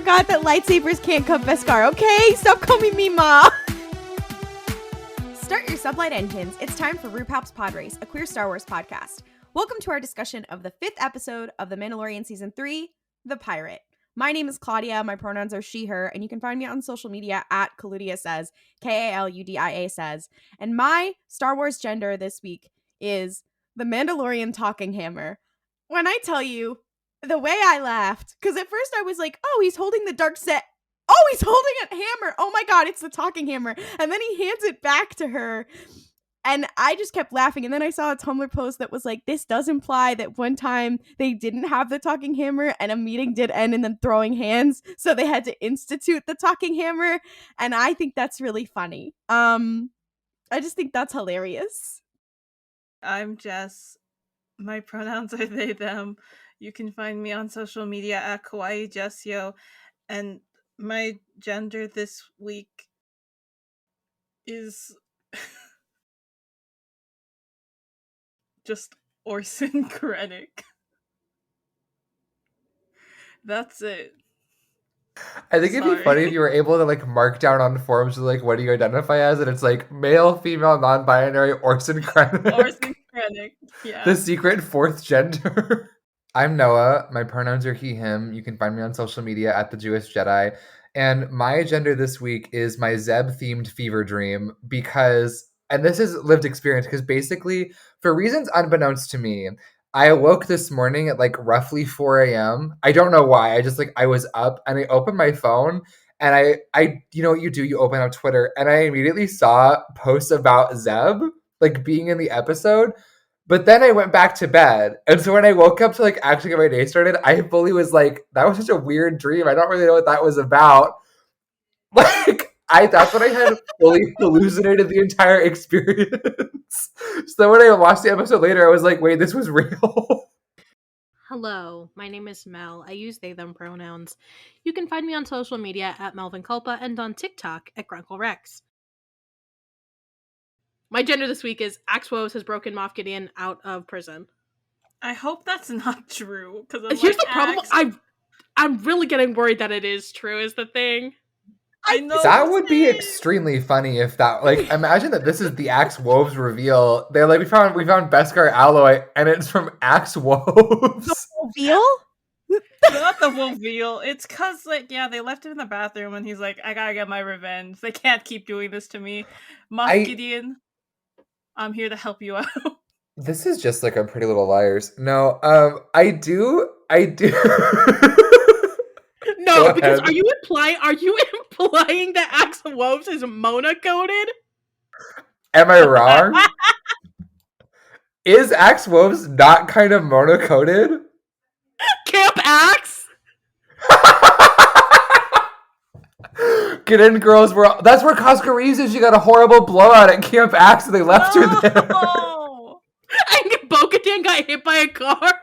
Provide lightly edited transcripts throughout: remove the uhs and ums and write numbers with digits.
forgot that lightsabers can't cut Beskar, okay? Stop calling me Ma! Start your sublight engines. It's time for RuPaul's Pod Race, a queer Star Wars podcast. Welcome to our discussion of the 5th episode of The Mandalorian Season 3, The Pirate. My name is Klaudia, my pronouns are she, her, and you can find me on social media at Klaudia Says, K-A-L-U-D-I-A Says. And my Star Wars gender this week is the Mandalorian Talking Hammer. When I tell you, the way I laughed, because at first I was like, oh, he's holding the dark set. Oh, he's holding a hammer. Oh my God, it's the talking hammer. And then he hands it back to her. And I just kept laughing. And then I saw a Tumblr post that was like, this does imply that one time they didn't have the talking hammer and a meeting did end in them throwing hands. So they had to institute the talking hammer. And I think that's really funny. I just think that's hilarious. I'm Jess. My pronouns are they, them. You can find me on social media at Kawaii Jessio. And my gender this week is just Orson Krennic. That's it. I think it'd be funny if you were able to like mark down on forums like what do you identify as, and it's like male, female, non-binary, Orson Krennic. Orson Krennic, yeah. The secret 4th gender. I'm Noah. My pronouns are he, him. You can find me on social media at The Jewish Jedi. And my gender this week is my Zeb-themed fever dream because, and this is lived experience, because basically, for reasons unbeknownst to me, I awoke this morning at like roughly 4 a.m. I don't know why. I was up and I opened my phone and I you know what you do? You open up Twitter and I immediately saw posts about Zeb, like being in the episode. But then I went back to bed. And so when I woke up to like actually get my day started, I fully was like, that was such a weird dream. I don't really know what that was about. Like, that's when I had fully hallucinated the entire experience. So when I watched the episode later, I was like, wait, this was real. Hello, my name is Mel. I use they, them pronouns. You can find me on social media at Melvin Culpa and on TikTok at Grunkle Rex. My gender this week is Axe Woves has broken Moff Gideon out of prison. I hope that's not true. Because here's the problem. I'm really getting worried that it is true. Is the thing. I know that would be extremely funny if that, like, imagine that this is the Axe Woves reveal. They're like, we found Beskar alloy, and it's from Axe Woves. The Woveal? Not the Woveal. It's because, like, yeah, they left him in the bathroom, and he's like, I gotta get my revenge. They can't keep doing this to me. Moff Gideon, I'm here to help you out. This is just like a Pretty Little Liars. No, I do. No, because are you implying that Axe Woves is Mona coded? Am I wrong? Is Axe Woves not kind of Mona coded? Camp Axe? Get in, girls. That's where Cosca is. She got a horrible blowout at Camp Axe and they left her there. And Bo-Katan got hit by a car?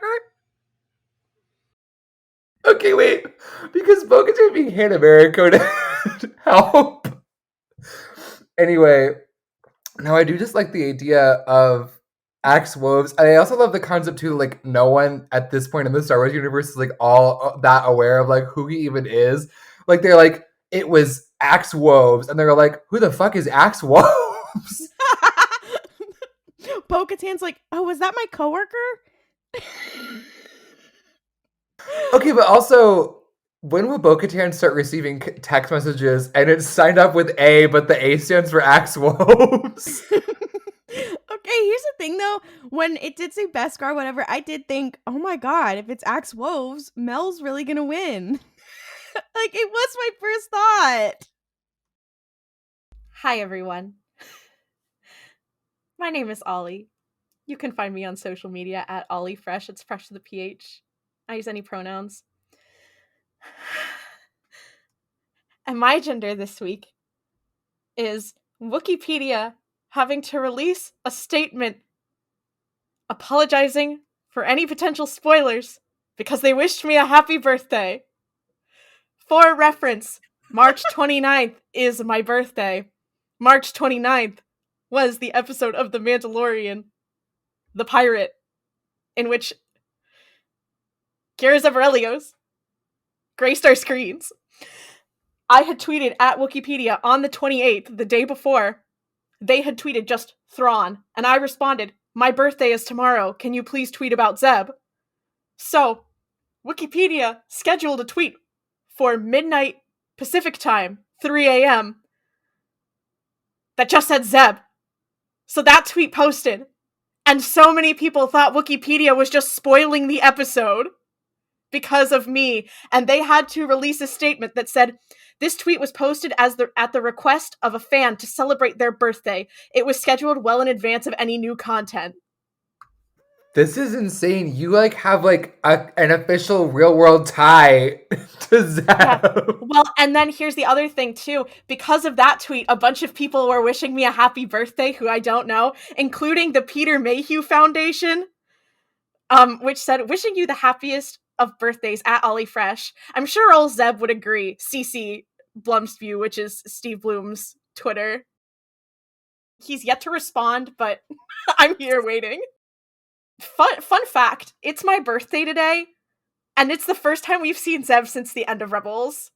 Okay, wait. Because Bo-Katan being hit America would help. Anyway, no, I do just like the idea of Axe Woves. And I also love the concept too, like no one at this point in the Star Wars universe is like all that aware of like who he even is. Like they're like, it was Axe Woves. And they're like, who the fuck is Axe Woves? Bo-Katan's like, oh, was that my coworker? Okay, but also, when will Bo-Katan start receiving text messages and it's signed up with A, but the A stands for Axe Woves? Okay, here's the thing though. When it did say Beskar, whatever, I did think, oh my God, if it's Axe Woves, Mel's really gonna win. Like, it was my first thought. Hi, everyone. My name is Ollie. You can find me on social media at OllieFresh. It's fresh to the PH. I use any pronouns. And my gender this week is Wikipedia having to release a statement apologizing for any potential spoilers because they wished me a happy birthday. For reference, March 29th is my birthday. March 29th was the episode of The Mandalorian, The Pirate, in which Garazeb Orrellios graced our screens. I had tweeted at Wikipedia on the 28th, the day before. They had tweeted just Thrawn, and I responded, my birthday is tomorrow. Can you please tweet about Zeb? So, Wikipedia scheduled a tweet for midnight Pacific time, 3 a.m., that just said Zeb. So that tweet posted, and so many people thought Wikipedia was just spoiling the episode because of me, and they had to release a statement that said, this tweet was posted at the request of a fan to celebrate their birthday. It was scheduled well in advance of any new content. This is insane. You have an official real world tie to Zeb. Yeah. Well, and then here's the other thing too. Because of that tweet, a bunch of people were wishing me a happy birthday who I don't know, including the Peter Mayhew Foundation, which said, wishing you the happiest of birthdays at Ollie Fresh. I'm sure old Zeb would agree. CC Blumsview, which is Steve Bloom's Twitter. He's yet to respond, but I'm here waiting. Fun fact, it's my birthday today, and it's the first time we've seen Zeb since the end of Rebels.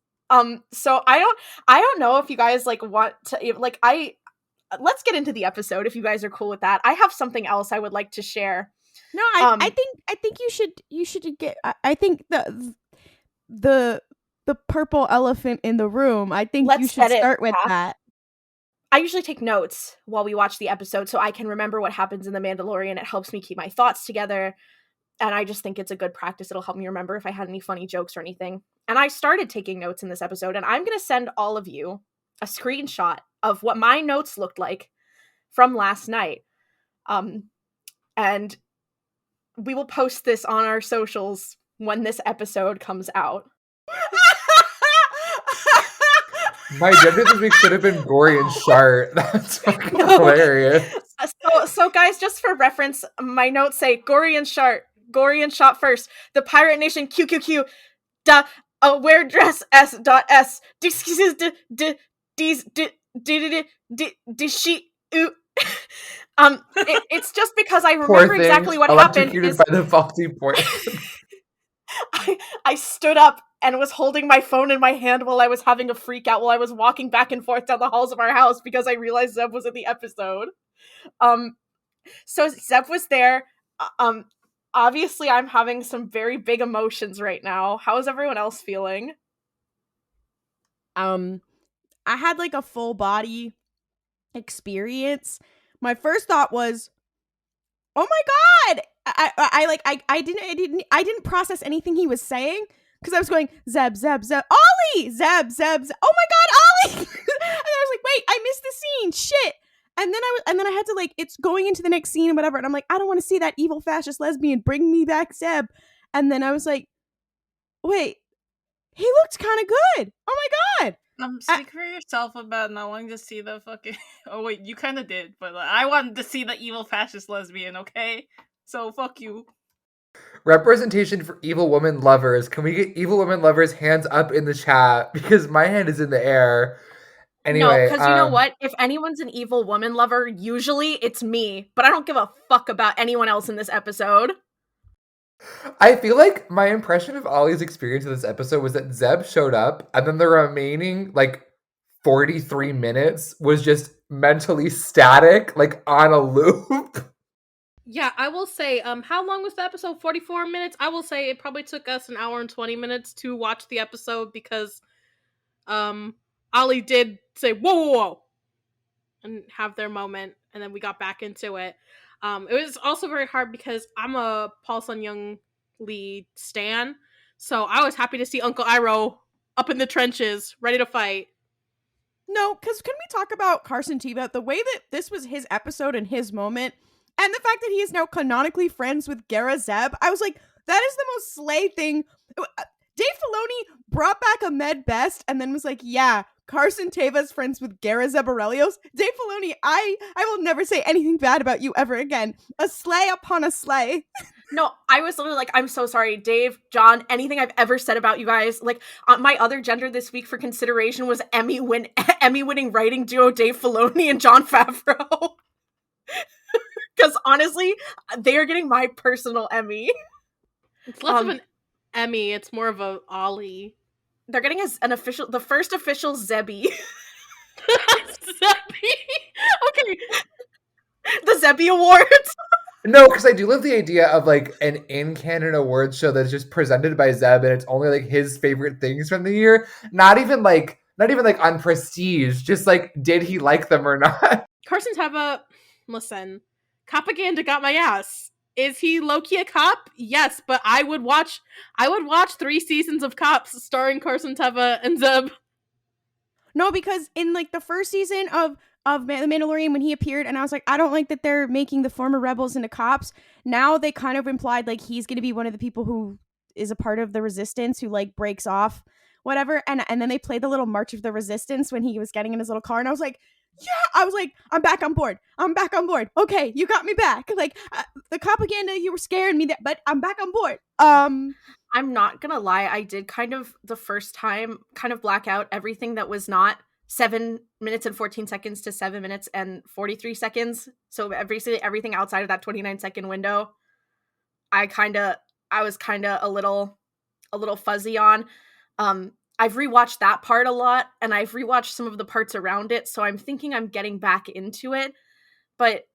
So I don't know if you guys want to let's get into the episode if you guys are cool with that. I have something else I would like to share. No, I think you should get. I think the purple elephant in the room. I think you should start with that. I usually take notes while we watch the episode so I can remember what happens in The Mandalorian. It helps me keep my thoughts together, and I just think it's a good practice. It'll help me remember if I had any funny jokes or anything. And I started taking notes in this episode, and I'm going to send all of you a screenshot of what my notes looked like from last night. And we will post this on our socials when this episode comes out. My gender this week should have been gory and shart. That's fucking hilarious. So guys, just for reference, my notes say gory and shart. Gory and shot first. The Pirate Nation QQQ. Wear dress S. It's just because I remember exactly what happened. Electrocuted by the faulty point. I stood up and was holding my phone in my hand while I was having a freak out while I was walking back and forth down the halls of our house because I realized Zeb was in the episode. So Zeb was there. Obviously I'm having some very big emotions right now. How is everyone else feeling? I had a full body experience. My first thought was, oh my god! I didn't process anything he was saying because I was going Zeb, Ollie, Zeb, oh my god, Ollie! And I was like, wait, I missed the scene, shit. And then I had to it's going into the next scene and whatever, and I'm like, I don't want to see that evil fascist lesbian, bring me back Zeb. And then I was like, wait, he looked kind of good. Oh my god. Speak for yourself about not wanting to see the fucking. Oh wait, you kind of did, but I wanted to see the evil fascist lesbian. Okay, so fuck you. Representation for evil woman lovers. Can we get evil woman lovers hands up in the chat? Because my hand is in the air. Anyway, no, because you know what? If anyone's an evil woman lover, usually it's me. But I don't give a fuck about anyone else in this episode. I feel like my impression of Ollie's experience in this episode was that Zeb showed up, and then the remaining 43 minutes was just mentally static, on a loop. Yeah, I will say, how long was the episode? 44 minutes? I will say it probably took us an hour and 20 minutes to watch the episode because Ollie did say, whoa, and have their moment, and then we got back into it. It was also very hard because I'm a Paul Sun-Young Lee stan, so I was happy to see Uncle Iroh up in the trenches, ready to fight. No, because can we talk about Carson Teva? The way that this was his episode and his moment, and the fact that he is now canonically friends with Garazeb, I was like, that is the most slay thing. Dave Filoni brought back Ahmed Best and then was like, yeah, Carson Teva's friends with Garazeb Orrellios. Dave Filoni, I will never say anything bad about you ever again. A slay upon a slay. No, I was literally like, I'm so sorry, Dave, John, anything I've ever said about you guys. My other gender this week for consideration was Emmy-winning writing duo Dave Filoni and Jon Favreau. Because honestly, they are getting my personal Emmy. It's less of an Emmy, it's more of a Ollie. they're getting the first official Zebby. Zebby. Okay. The Zebby Awards. No, because I do love the idea of like an in-canon awards show that's just presented by Zeb, and it's only like his favorite things from the year. Not even like on prestige. Just like, did he like them or not? Carson Teva, listen, Propaganda got my ass. Is he low-key a cop? Yes, but I would watch 3 seasons of Cops starring Carson Teva and Zeb. No, because in like the first season of The Mandalorian, when he appeared, and I was like, I don't like that they're making the former rebels into cops. Now they kind of implied like he's going to be one of the people who is a part of the resistance, who like breaks off whatever. And then they played the little March of the Resistance when he was getting in his little car, and I was like, yeah, I was like, I'm back on board. Okay, you got me back. Like the propaganda, you were scaring me, but I'm back on board. I'm not gonna lie, I did kind of the first time kind of black out everything that was not 7 minutes and 14 seconds to 7 minutes and 43 seconds. So basically everything outside of that 29-second window, I was kind of a little fuzzy on. I've rewatched that part a lot, and I've rewatched some of the parts around it, so I'm thinking I'm getting back into it. But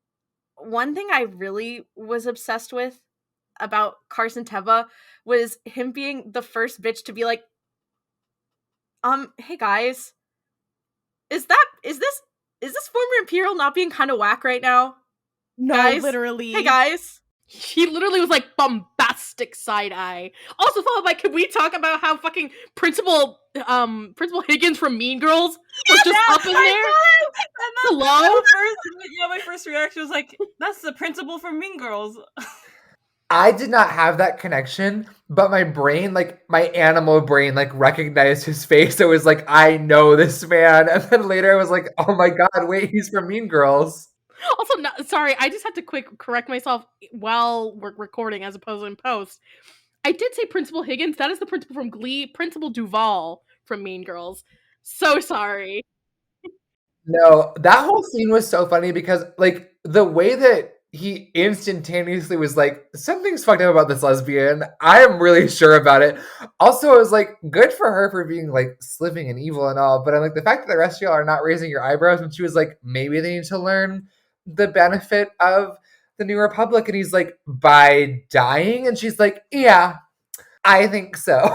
one thing I really was obsessed with about Carson Teva was him being the first bitch to be like, hey guys, is this former Imperial not being kind of whack right now? No, guys? literally. Hey guys. He literally was like bombastic side eye. Also followed by, can we talk about how fucking Principal Higgins from Mean Girls was just up in there? Hello? My first reaction was like, that's the principal from Mean Girls. I did not have that connection, but my brain, like my animal brain, like recognized his face. It was like, I know this man. And then later I was like, oh my God, wait, he's from Mean Girls. Also, sorry, I just had to quick correct myself while we're recording as opposed to in post. I did say Principal Higgins. That is the principal from Glee, Principal Duval from Mean Girls. So sorry. No, that whole scene was so funny because like the way that he instantaneously was like, something's fucked up about this lesbian. I am really sure about it. Also, I was like, good for her for being like sliving and evil and all, but I'm like, the fact that the rest of y'all are not raising your eyebrows, and she was like, maybe they need to learn the benefit of the New Republic, and he's like, by dying, and she's like, yeah, I think so.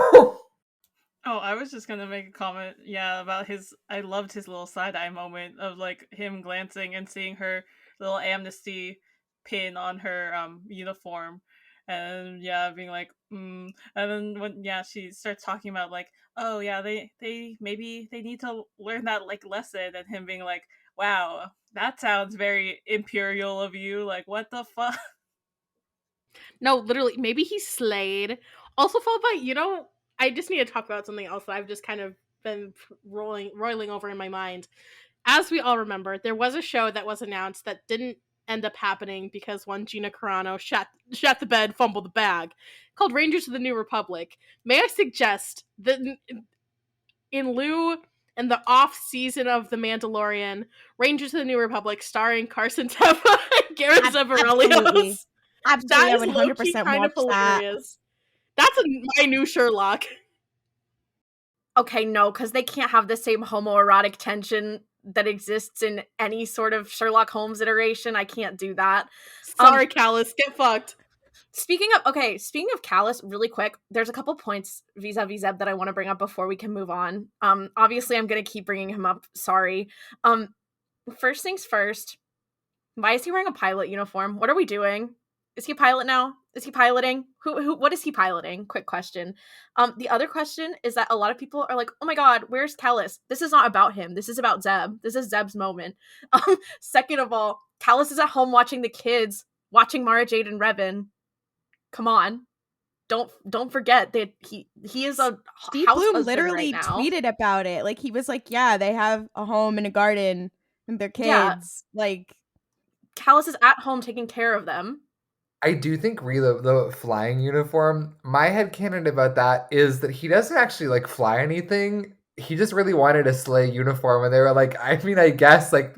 Oh, I was just gonna make a comment, about I loved his little side-eye moment of like him glancing and seeing her little amnesty pin on her uniform, and being like, and then when she starts talking about like, oh yeah, they maybe they need to learn that like lesson, and him being like, wow, that sounds very imperial of you, like what the fuck. No, literally, maybe he's slayed. Also followed by, I just need to talk about something else that I've just kind of been roiling over in my mind. As we all remember, there was a show that was announced that didn't end up happening because one Gina Carano shat the bed, fumbled the bag, called Rangers of the New Republic. May I suggest that in lieu and the off season of The Mandalorian, Rangers of the New Republic, starring Carson Teva and Garazeb Orrellios. Absolutely, I would 100% watch that. That's my new Sherlock. Okay, no, because they can't have the same homoerotic tension that exists in any sort of Sherlock Holmes iteration. I can't do that. Sorry, Callus, get fucked. Speaking of Callus, really quick, there's a couple points vis-a-vis Zeb that I want to bring up before we can move on. Obviously, I'm going to keep bringing him up. Sorry. First things first, why is he wearing a pilot uniform? What are we doing? Is he a pilot now? Is he piloting? What is he piloting? Quick question. The other question is that a lot of people are like, oh my God, where's Callus? This is not about him. This is about Zeb. This is Zeb's moment. Second of all, Callus is at home watching the kids, watching Mara Jade and Revan. Come on. Don't forget that he is a Steve house Bloom husband literally right now. tweeted about it. Like he was like, yeah, they have a home and a garden and their kids. Yeah. Like Callus is at home taking care of them. I do think the flying uniform, my headcanon about that is that he doesn't actually like fly anything. He just really wanted a sleigh uniform, and they were like, I mean, I guess like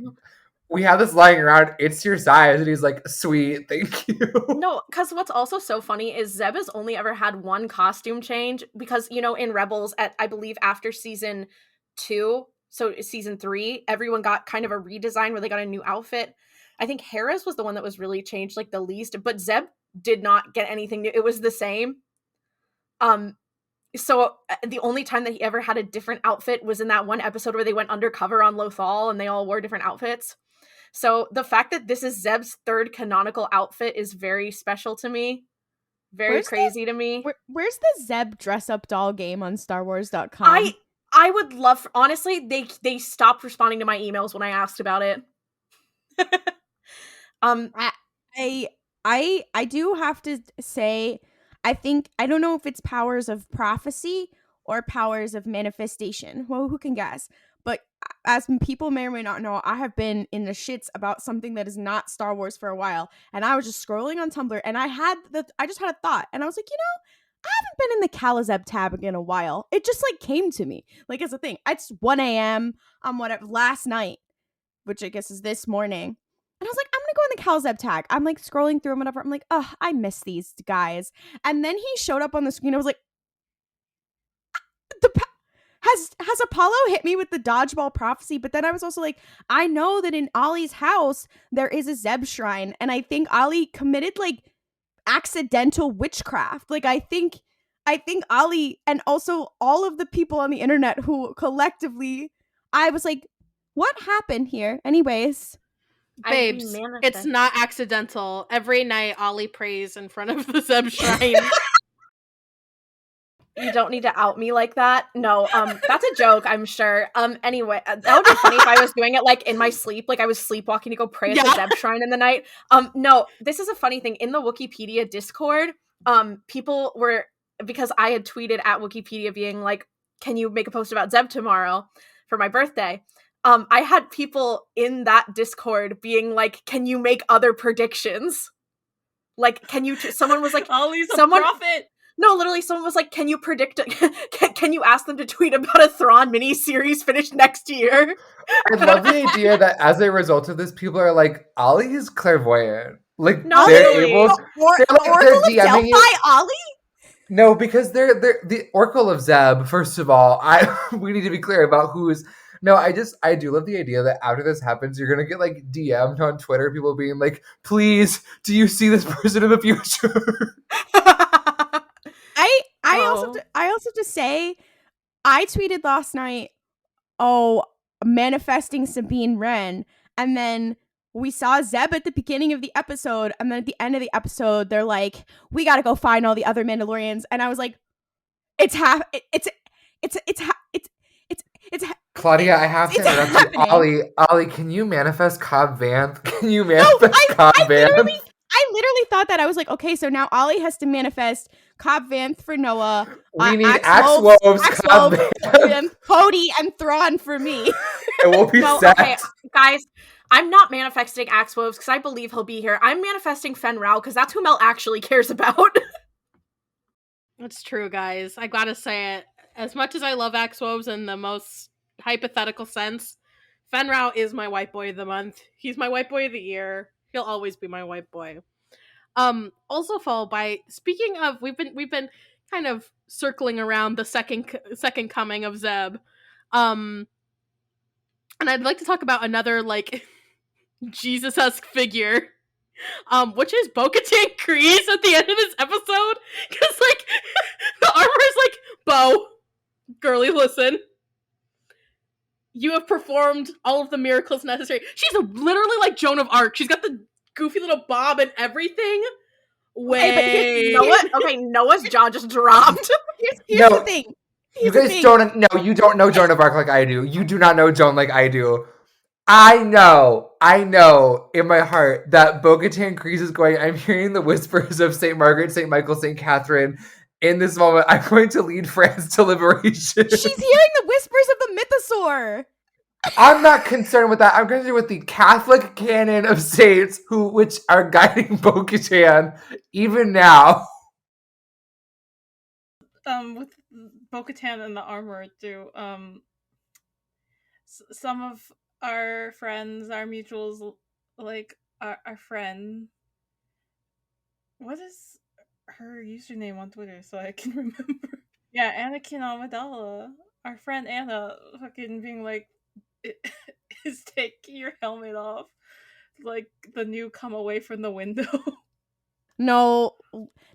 we have this lying around. It's your size. And he's like, sweet, thank you. No, because what's also so funny is Zeb has only ever had one costume change because, you know, in Rebels, I believe after season 2, so season 3, everyone got kind of a redesign where they got a new outfit. I think Hera's was the one that was really changed like the least, but Zeb did not get anything new. It was the same. So the only time that he ever had a different outfit was in that one episode where they went undercover on Lothal and they all wore different outfits. So the fact that this is Zeb's third canonical outfit is very special to me. Very crazy to me. Where's the Zeb dress up doll game on StarWars.com? I would love, honestly, they stopped responding to my emails when I asked about it. I do have to say, I don't know if it's powers of prophecy or powers of manifestation. Well, who can guess? But as people may or may not know, I have been in the shits about something that is not Star Wars for a while. And I was just scrolling on Tumblr and I just had a thought. And I was like, you know, I haven't been in the Garazeb tab in a while. It just like came to me. Like as a thing. It's 1 a.m. on whatever last night, which I guess is this morning. And I was like, I'm going to go in the Garazeb tag. I'm like scrolling through and whatever. I'm like, oh, I miss these guys. And then he showed up on the screen. I was like, has Apollo hit me with the dodgeball prophecy? But then I was also like, I know that in Ollie's house, there is a Zeb shrine. And I think Ollie committed like accidental witchcraft. Like I think Ollie and also all of the people on the internet who collectively, I was like, what happened here? Anyways. Babes, it's not accidental. Every night Ollie prays in front of the Zeb shrine. You don't need to out me like that. No, that's a joke, I'm sure. Anyway, that would be funny if I was doing it like in my sleep, like I was sleepwalking to go pray at the Zeb shrine in the night. No, this is a funny thing. In the Wikipedia Discord, people were, because I had tweeted at Wikipedia being like, can you make a post about Zeb tomorrow for my birthday? I had people in that Discord being like, can you make other predictions? Like, can you, someone was like, Ollie's a prophet. No, literally, someone was like, can you predict, can you ask them to tweet about a Thrawn miniseries finished next year? I love the idea that as a result of this, people are like, Ollie is clairvoyant. Like, No, they're able, they're DMing you. Ollie? No, because they're the Oracle of Zeb, first of all. We need to be clear about who's... No, I do love the idea that after this happens, you're gonna get like DM'd on Twitter, people being like, please, do you see this person in the future? I also just say, I tweeted last night, manifesting Sabine Wren, and then we saw Zeb at the beginning of the episode, and then at the end of the episode, they're like, we gotta go find all the other Mandalorians, and I was like, Claudia, I have to interrupt you. Ollie, can you manifest Cobb Vanth? Can you manifest Cobb Vanth? I literally thought that. I was like, okay, so now Ollie has to manifest Cobb Vanth for Noah. We need Axe Woves, Cobb Vanth, Cody, and Thrawn for me. It will be set. Okay, guys, I'm not manifesting Axe Woves because I believe he'll be here. I'm manifesting Fenn Rau because that's who Mel actually cares about. That's true, guys. I gotta say it. As much as I love Axe Woves in the most hypothetical sense, Fenn Rau is my white boy of the month. He's my white boy of the year. He'll always be my white boy. Also followed by, speaking of, we've been kind of circling around the second coming of Zeb. And I'd like to talk about another like Jesus-esque figure. Which is Bo-Katan Kryze at the end of this episode. Because like the armor is like, Bo, girly, listen. You have performed all of the miracles necessary. She's literally like Joan of Arc. She's got the goofy little bob and everything. Noah's jaw just dropped. Here's the thing. You don't know Joan of Arc like I do. You do not know Joan like I do. I know in my heart that Bo-Katan Kryze is going, I'm hearing the whispers of St. Margaret, St. Michael, St. Catherine. In this moment, I'm going to lead France to liberation. She's hearing the whispers of the mythosaur. I'm not concerned with that. I'm concerned with the Catholic canon of saints which are guiding Bo-Katan even now. With Bo-Katan and the armor too, some of our friends, our mutuals, like our friend. What is her username on Twitter so I can remember? Yeah, Anakin Amidala. Our friend Anna fucking being like, is taking your helmet off like the new come away from the window. No,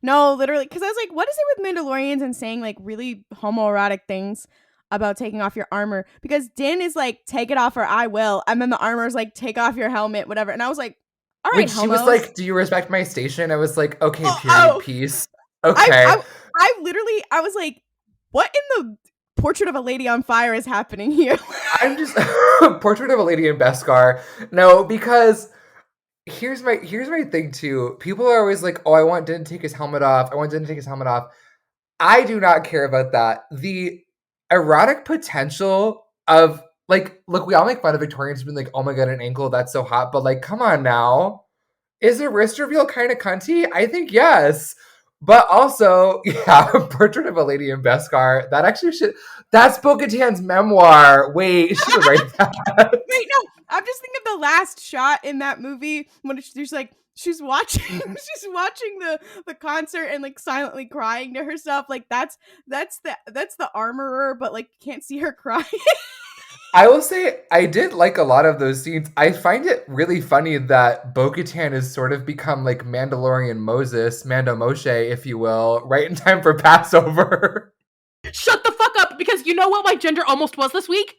literally. Because I was like, what is it with Mandalorians and saying like really homoerotic things about taking off your armor? Because Din is like, take it off or I will. And then the armor's like, take off your helmet, whatever. And I was like, all right, When she was homos. like, do you respect my station? I was like, okay, period, peace. Okay. I literally, I was like, what in the Portrait of a Lady on Fire is happening here? I'm just Portrait of a Lady in Beskar. No, because here's my thing too. People are always like, oh, I want Din to take his helmet off. I do not care about that. The erotic potential of like, look, we all make fun of Victorians being like, oh my god, an ankle, that's so hot. But like, come on now. Is a wrist reveal kind of cunty? I think yes. But also, yeah, Portrait of a Lady in Beskar. That actually that's Bo-Katan's memoir. Wait, she would write that. Wait, no. I'm just thinking of the last shot in that movie when she's like, she's watching the concert and like silently crying to herself. Like that's the armorer, but like you can't see her crying. I will say I did like a lot of those scenes. I find it really funny that Bo-Katan has sort of become like Mandalorian Moses, Mando Moshe, if you will, right in time for Passover. Shut the fuck up, because you know what my gender almost was this week?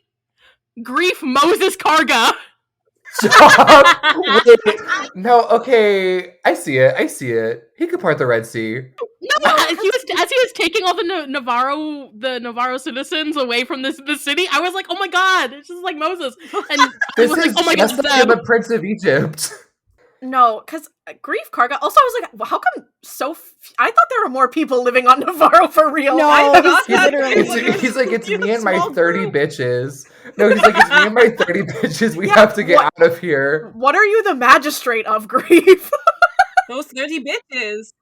Greef Moses Karga. Wait, no, okay. I see it. He could part the Red Sea. No, as he was taking all the Navarro citizens away from the city, I was like, oh my god, it's just like Moses. And this was is like, oh my just god, the Prince of Egypt. No, because Greef Karga. Also, I was like, well, how come I thought there were more people living on Navarro for real. No, he's like, it's me and my 30 bitches. No, he's like, it's me and my 30 bitches. We have to get out of here. What are you the magistrate of, Greef? Those 30 bitches.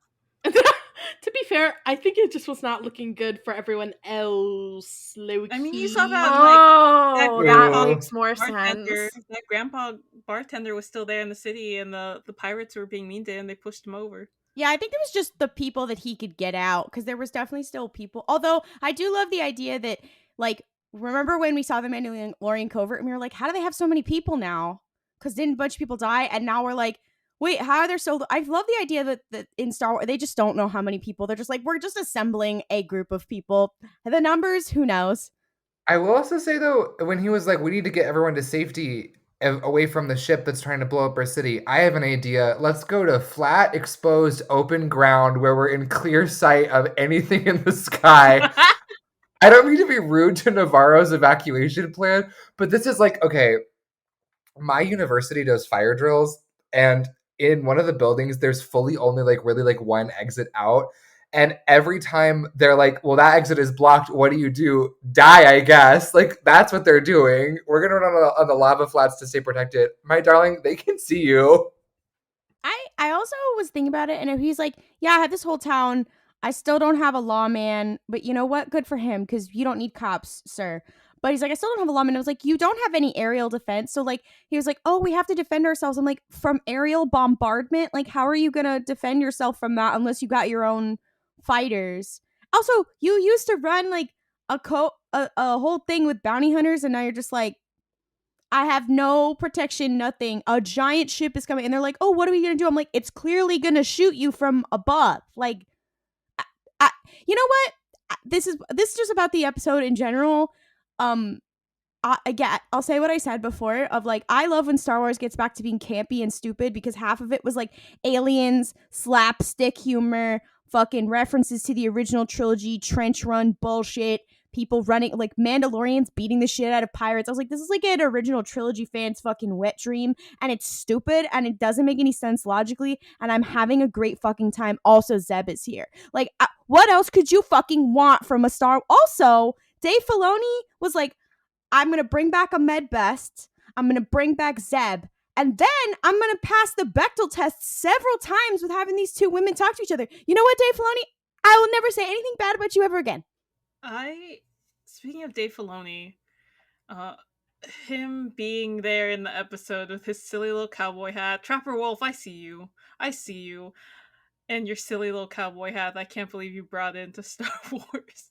To be fair, I think it just was not looking good for everyone else. I mean, you saw that. That makes more sense. That grandpa bartender was still there in the city, and the pirates were being mean to him. They pushed him over. Yeah, I think it was just the people that he could get out, because there was definitely still people. Although I do love the idea that, like, remember when we saw the Mandalorian covert and we were like, how do they have so many people now? Because didn't a bunch of people die? And now we're like, wait, how are there so... I love the idea that in Star Wars, they just don't know how many people. They're just like, we're just assembling a group of people. The numbers, who knows? I will also say, though, when he was like, we need to get everyone to safety away from the ship that's trying to blow up our city, I have an idea. Let's go to flat, exposed, open ground where we're in clear sight of anything in the sky. I don't mean to be rude to Navarro's evacuation plan, but this is like, okay, my university does fire drills, and in one of the buildings, there's fully only like really like one exit out. And every time they're like, well, that exit is blocked. What do? Die, I guess. Like, that's what they're doing. We're going to run on the lava flats to stay protected. My darling, they can see you. I also was thinking about it, and he's like, yeah, I have this whole town. I still don't have a lawman, but you know what? Good for him, because you don't need cops, sir. But he's like, I still don't have a lawman. I was like, you don't have any aerial defense. So, like, he was like, oh, we have to defend ourselves. I'm like, from aerial bombardment? Like, how are you going to defend yourself from that unless you got your own fighters? Also, you used to run, like, a whole thing with bounty hunters, and now you're just like, I have no protection, nothing. A giant ship is coming. And they're like, oh, what are we going to do? I'm like, it's clearly going to shoot you from above. Like, you know what? This is just about the episode in general. Again, I'll say what I said before of like, I love when Star Wars gets back to being campy and stupid, because half of it was like aliens, slapstick humor, fucking references to the original trilogy, trench run bullshit, people running, like Mandalorians beating the shit out of pirates. I was like, this is like an original trilogy fan's fucking wet dream, and it's stupid and it doesn't make any sense logically, and I'm having a great fucking time. Also, Zeb is here. Like, what else could you fucking want from a Star... Also, Dave Filoni was like, I'm going to bring back Ahmed Best. I'm going to bring back Zeb. And then I'm going to pass the Bechdel test several times with having these two women talk to each other. You know what, Dave Filoni? I will never say anything bad about you ever again. Speaking of Dave Filoni, him being there in the episode with his silly little cowboy hat. Trapper Wolf, I see you. I see you. And your silly little cowboy hat I can't believe you brought into Star Wars.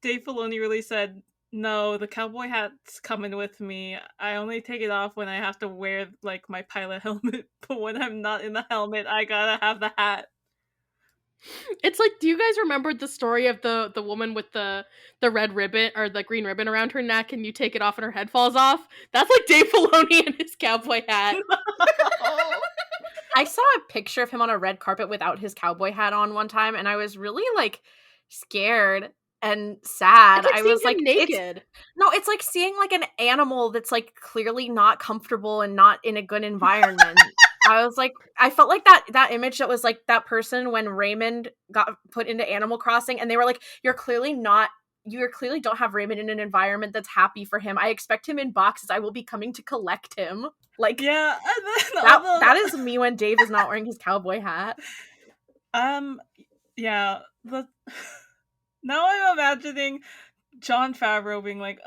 Dave Filoni really said, no, the cowboy hat's coming with me. I only take it off when I have to wear, like, my pilot helmet. But when I'm not in the helmet, I gotta have the hat. It's like, do you guys remember the story of the woman with the red ribbon or the green ribbon around her neck and you take it off and her head falls off? That's like Dave Filoni and his cowboy hat. I saw a picture of him on a red carpet without his cowboy hat on one time, and I was really, like, scared and sad. It's like I was seeing like, him naked. it's like seeing, like, an animal that's, like, clearly not comfortable and not in a good environment. I was like, I felt like that image that was like that person when Raymond got put into Animal Crossing and they were like, you clearly don't have Raymond in an environment that's happy for him. I expect him in boxes. I will be coming to collect him. Like, yeah, that is me when Dave is not wearing his cowboy hat. Yeah, now I'm imagining Jon Favreau being like,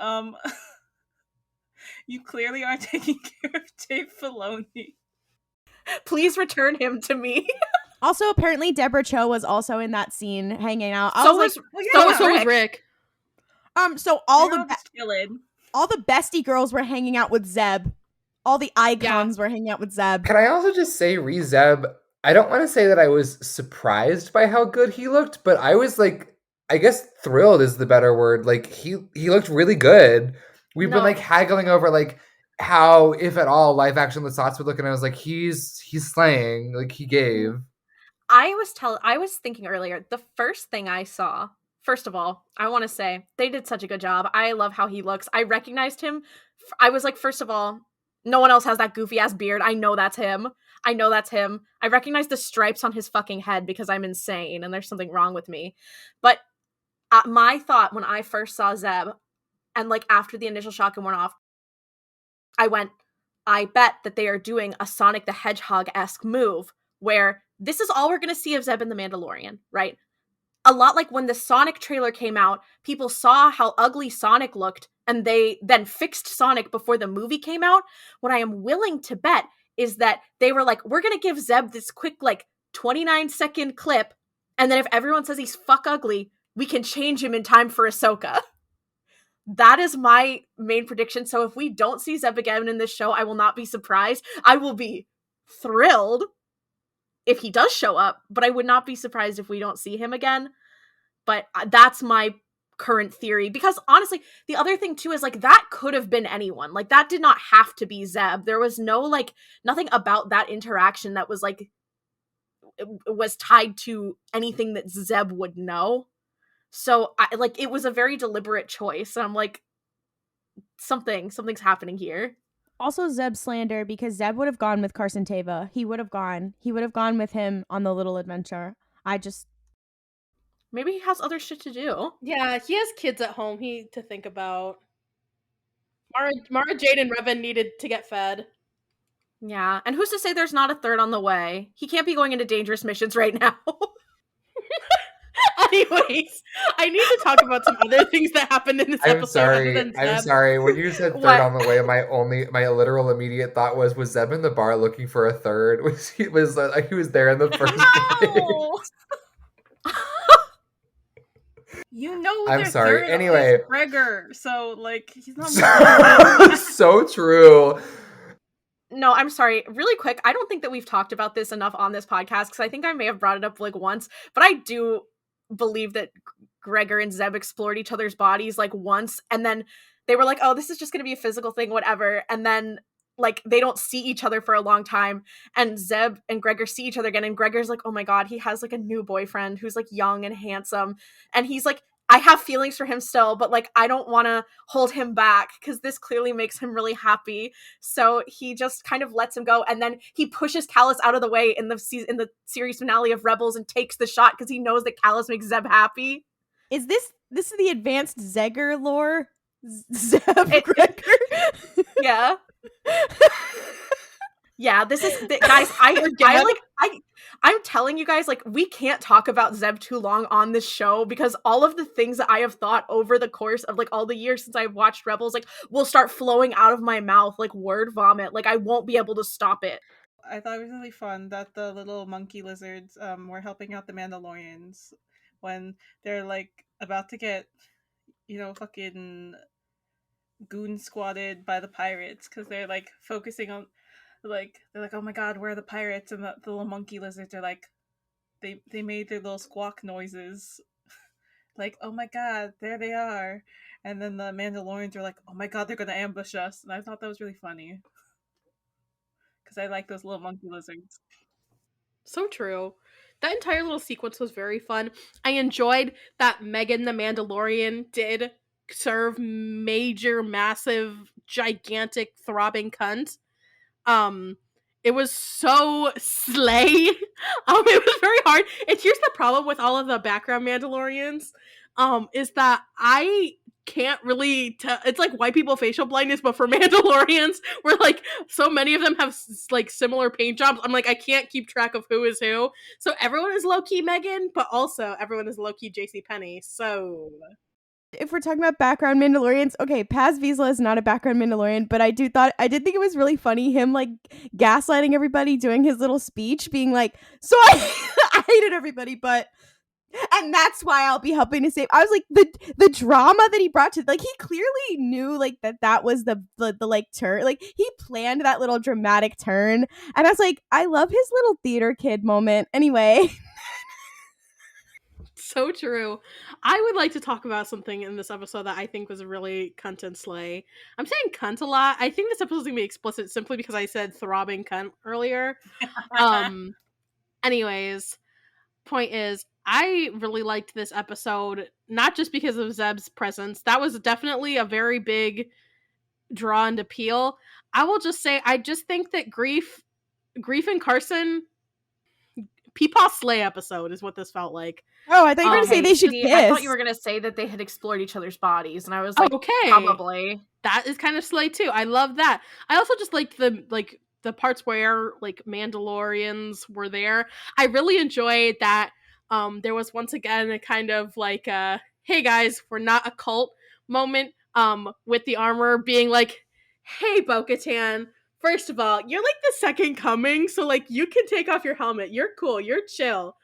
you clearly aren't taking care of Dave Filoni. Please return him to me. Also, apparently, Deborah Cho was also in that scene hanging out. So was Rick. So all the bestie girls were hanging out with Zeb. All the icons were hanging out with Zeb. Can I also just say, Zeb? I don't want to say that I was surprised by how good he looked, but I was like, I guess thrilled is the better word. Like he looked really good. We've been like haggling over like how, if at all, live action Lasats would look, and I was like, he's slaying. Like he gave. I was thinking earlier, the first thing I saw, first of all, I want to say they did such a good job. I love how he looks. I recognized him. I was like, first of all, no one else has that goofy ass beard. I know that's him. I recognize the stripes on his fucking head because I'm insane and there's something wrong with me. But my thought when I first saw Zeb and like after the initial shock and went off, I went, I bet that they are doing a Sonic the Hedgehog-esque move where this is all we're going to see of Zeb in The Mandalorian, right? A lot like when the Sonic trailer came out, people saw how ugly Sonic looked, and they then fixed Sonic before the movie came out. What I am willing to bet is that they were like, we're going to give Zeb this quick, like, 29-second clip, and then if everyone says he's fuck ugly, we can change him in time for Ahsoka. That is my main prediction. So if we don't see Zeb again in this show, I will not be surprised. I will be thrilled if he does show up, but I would not be surprised if we don't see him again. But that's my current theory. Because honestly, the other thing too is like that could have been anyone. Like that did not have to be Zeb. There was no like nothing about that interaction that was like was tied to anything that Zeb would know. So it was a very deliberate choice. And I'm like, something's happening here. Also Zeb slander, because Zeb would have gone with Carson Teva. He would have gone with him on the little adventure. Maybe he has other shit to do. Yeah, he has kids at home to think about. Mara Jade and Revan needed to get fed. Yeah, and who's to say there's not a third on the way? He can't be going into dangerous missions right now. Anyways, I need to talk about some other things that happened in this episode. I'm sorry. When you said third on the way, my literal immediate thought was Zeb in the bar looking for a third? He was there in the first place? You know, I'm sorry. Anyway, Gregor. So like he's not so true. No, I'm sorry. Really quick, I don't think that we've talked about this enough on this podcast because I think I may have brought it up like once, but I do believe that Gregor and Zeb explored each other's bodies like once, and then they were like, oh, this is just going to be a physical thing, whatever, and then like they don't see each other for a long time, and Zeb and Gregor see each other again, and Gregor's like, oh my god, he has like a new boyfriend who's like young and handsome, and he's like, I have feelings for him still, but like I don't want to hold him back because this clearly makes him really happy. So he just kind of lets him go, and then he pushes Callus out of the way in the series finale of Rebels and takes the shot because he knows that Callus makes Zeb happy. Is this the advanced Zegger lore? Zeb Gregor? Yeah. Yeah, this is guys. I'm telling you guys, like, we can't talk about Zeb too long on this show because all of the things that I have thought over the course of, like, all the years since I've watched Rebels, like, will start flowing out of my mouth like word vomit. Like, I won't be able to stop it. I thought it was really fun that the little monkey lizards were helping out the Mandalorians when they're like about to get, fucking goon squatted by the pirates because they're like focusing on, like, they're like, oh my god, where are the pirates? And the little monkey lizards are like, they made their little squawk noises, like, oh my god, there they are. And then the Mandalorians are like, oh my god, they're gonna ambush us. And I thought that was really funny because I like those little monkey lizards. So true. That entire little sequence was very fun. I enjoyed that Megan the Mandalorian did serve major, massive, gigantic, throbbing cunt. It was so slay. It was very hard. And here's the problem with all of the background Mandalorians, is that I can't really tell. It's like white people facial blindness, but for Mandalorians, where like so many of them have like similar paint jobs. I'm like, I can't keep track of who is who. So everyone is low key Megan, but also everyone is low key JCPenney. So if we're talking about background Mandalorians, okay, Paz Vizsla is not a background Mandalorian, but I did think it was really funny him like gaslighting everybody, doing his little speech, being like, so I hated everybody, and that's why I'll be helping to save. I was like, the drama that he brought to, like, he clearly knew like that was the like turn, like he planned that little dramatic turn, and I was like, I love his little theater kid moment. Anyway. So true. I would like to talk about something in this episode that I think was really cunt and slay. I'm saying cunt a lot. I think this episode is going to be explicit simply because I said throbbing cunt earlier. Anyways, point is, I really liked this episode, not just because of Zeb's presence. That was definitely a very big draw and appeal. I will just say, I just think that Greef and Carson, Peepaw Slay episode is what this felt like. Oh, I thought you were going to say they should kiss. I thought you were going to say that they had explored each other's bodies, and I was like, okay, probably. That is kind of slay too. I love that. I also just liked the parts where like Mandalorians were there. I really enjoyed that. There was once again a kind of like hey guys, we're not a cult moment. With the armor being like, hey Bo-Katan, first of all, you're like the second coming, so like you can take off your helmet. You're cool. You're chill.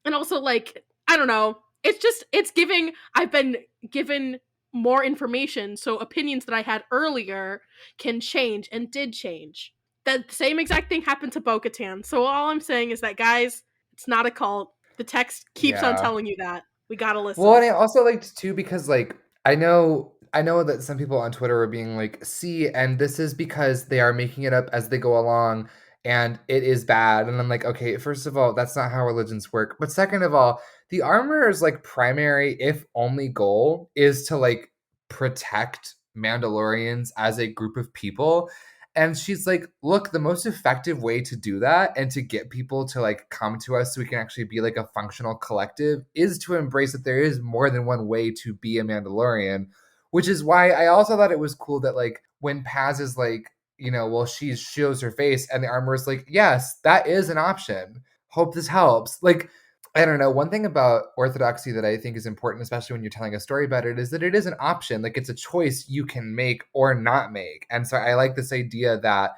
And also like, I don't know. It's giving. I've been given more information, so opinions that I had earlier can change and did change. The same exact thing happened to Bo-Katan. So all I'm saying is that, guys, it's not a cult. The text keeps on telling you that. We gotta listen. Well, and I also liked too because like I know that some people on Twitter were being like, see, and this is because they are making it up as they go along and it is bad. And I'm like, okay, first of all, that's not how religions work. But second of all, the armorer's like primary, if only goal is to like protect Mandalorians as a group of people. And she's like, look, the most effective way to do that and to get people to like come to us so we can actually be like a functional collective is to embrace that there is more than one way to be a Mandalorian, which is why I also thought it was cool that like when Paz is like, well, she shows her face and the armor is like, yes, that is an option. Hope this helps. Like, I don't know. One thing about orthodoxy that I think is important, especially when you're telling a story about it, is that it is an option. Like it's a choice you can make or not make. And so I like this idea that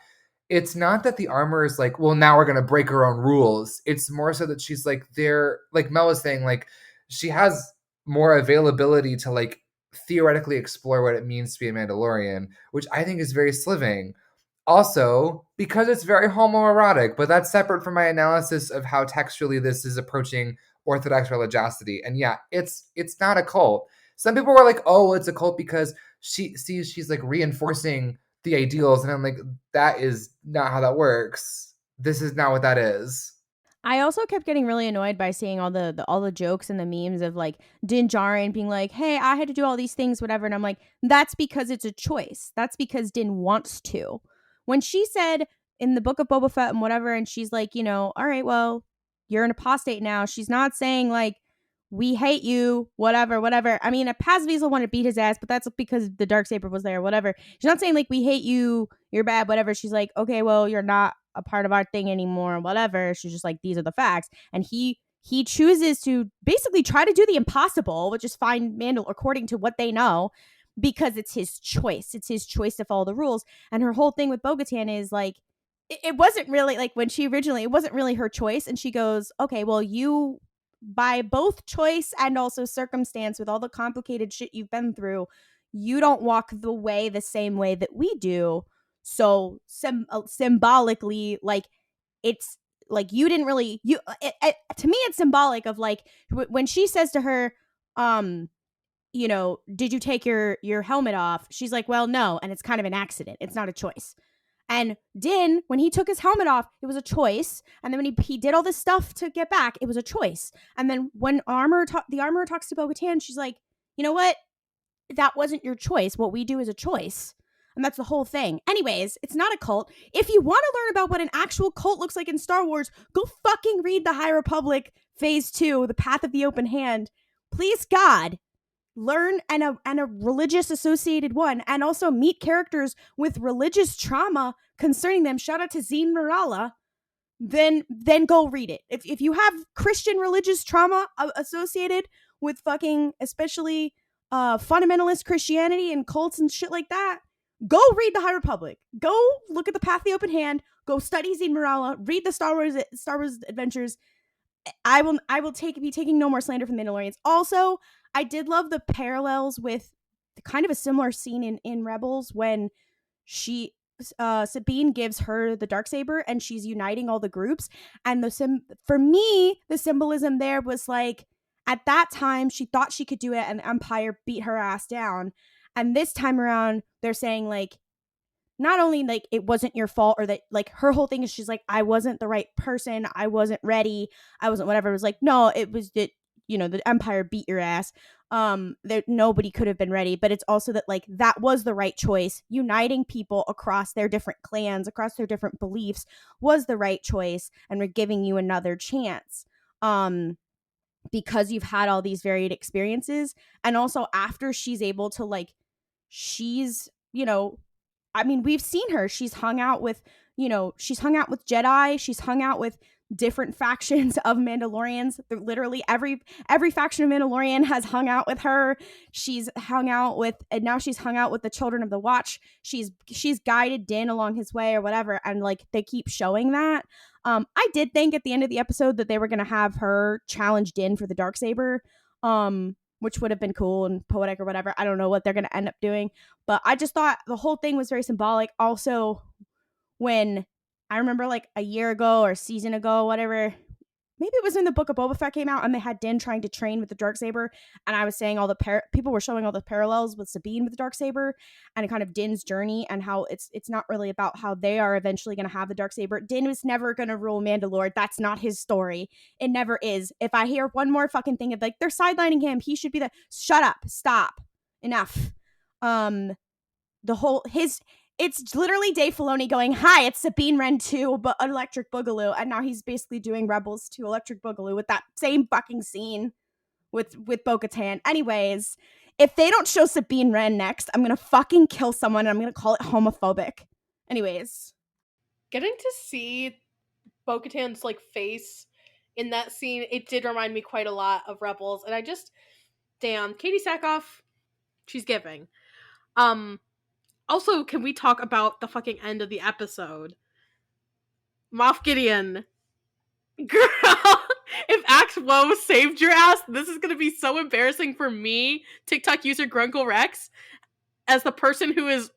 it's not that the armor is like, well, now we're going to break our own rules. It's more so that she's like, like Mel was saying, like she has more availability to like theoretically explore what it means to be a Mandalorian, which I think is very sliving. Also, because it's very homoerotic, but that's separate from my analysis of how textually this is approaching Orthodox religiosity. And yeah, it's not a cult. Some people were like, oh, it's a cult because she's like reinforcing the ideals. And I'm like, that is not how that works. This is not what that is. I also kept getting really annoyed by seeing all the jokes and the memes of like Din Djarin being like, hey, I had to do all these things, whatever. And I'm like, that's because it's a choice. That's because Din wants to. When she said in the Book of Boba Fett and whatever, and she's like, all right, well, you're an apostate now. She's not saying like, we hate you, whatever. I mean, Paz Vizsla wanted to beat his ass, but that's because the Darksaber was there, whatever. She's not saying like, we hate you, you're bad, whatever. She's like, okay, well, you're not a part of our thing anymore, whatever. She's just like, these are the facts. And he chooses to basically try to do the impossible, which is find Mandal according to what they know, because it's his choice. It's his choice to follow the rules. And her whole thing with Bo-Katan is like, it wasn't really like when she originally, it wasn't really her choice. And she goes, okay, well, you, by both choice and also circumstance, with all the complicated shit you've been through, you don't walk the same way that we do. So symbolically, like, it's like you didn't really, to me it's symbolic of like when she says to her, you know, did you take your helmet off? She's like, well, no. And it's kind of an accident. It's not a choice. And Din, when he took his helmet off, it was a choice. And then when he did all this stuff to get back, it was a choice. And then when the armorer talks to Bo-Katan, she's like, you know what? That wasn't your choice. What we do is a choice. And that's the whole thing. Anyways, it's not a cult. If you want to learn about what an actual cult looks like in Star Wars, go fucking read The High Republic Phase 2, The Path of the Open Hand. Please, God, learn and a religious associated one, and also meet characters with religious trauma concerning them. Shout out to Zine Marala. Then go read it. If you have Christian religious trauma associated with fucking, especially fundamentalist Christianity and cults and shit like that, go read The High Republic. Go look at The Path of the Open Hand. Go study Zine Marala. Read the Star Wars adventures. I will be taking no more slander from the Mandalorians. Also, I did love the parallels with kind of a similar scene in Rebels when Sabine gives her the Darksaber and she's uniting all the groups. And for me, the symbolism there was like, at that time, she thought she could do it and the Empire beat her ass down. And this time around, they're saying like, not only like it wasn't your fault, or that like her whole thing is she's like, I wasn't the right person, I wasn't ready, I wasn't whatever. It was like, no, it was that, you know, the Empire beat your ass. That nobody could have been ready. But it's also that like that was the right choice. Uniting people across their different clans, across their different beliefs, was the right choice, and we're giving you another chance. Because you've had all these varied experiences. And also after she's able to like, she's, you know, I mean, we've seen her. She's hung out with, you know, she's hung out with Jedi. She's hung out with different factions of Mandalorians. Literally every faction of Mandalorian has hung out with her. She's hung out with, and now she's hung out with the Children of the Watch. She's guided Din along his way or whatever. And like, they keep showing that. I did think at the end of the episode that they were going to have her challenge Din for the Darksaber. Which would have been cool and poetic or whatever. I don't know what they're going to end up doing. But I just thought the whole thing was very symbolic. Also, when I remember like a year ago or a season ago, whatever, maybe it was when the Book of Boba Fett came out and they had Din trying to train with the Darksaber. And I was saying all the people were showing all the parallels with Sabine with the Darksaber and kind of Din's journey and how it's not really about how they are eventually going to have the Darksaber. Din was never going to rule Mandalore. That's not his story. It never is. If I hear one more fucking thing of like, they're sidelining him, he should be shut up, stop, enough. It's literally Dave Filoni going, hi, it's Sabine Wren 2, but Electric Boogaloo. And now he's basically doing Rebels 2 Electric Boogaloo with that same fucking scene with Bo-Katan. Anyways, if they don't show Sabine Wren next, I'm going to fucking kill someone and I'm going to call it homophobic. Anyways. Getting to see Bo-Katan's like face in that scene, it did remind me quite a lot of Rebels. And I just, damn, Katie Sackhoff, she's giving. Also, can we talk about the fucking end of the episode? Moff Gideon. Girl, if Axe Woe saved your ass, this is gonna be so embarrassing for me, TikTok user Grunkle Rex, as the person who has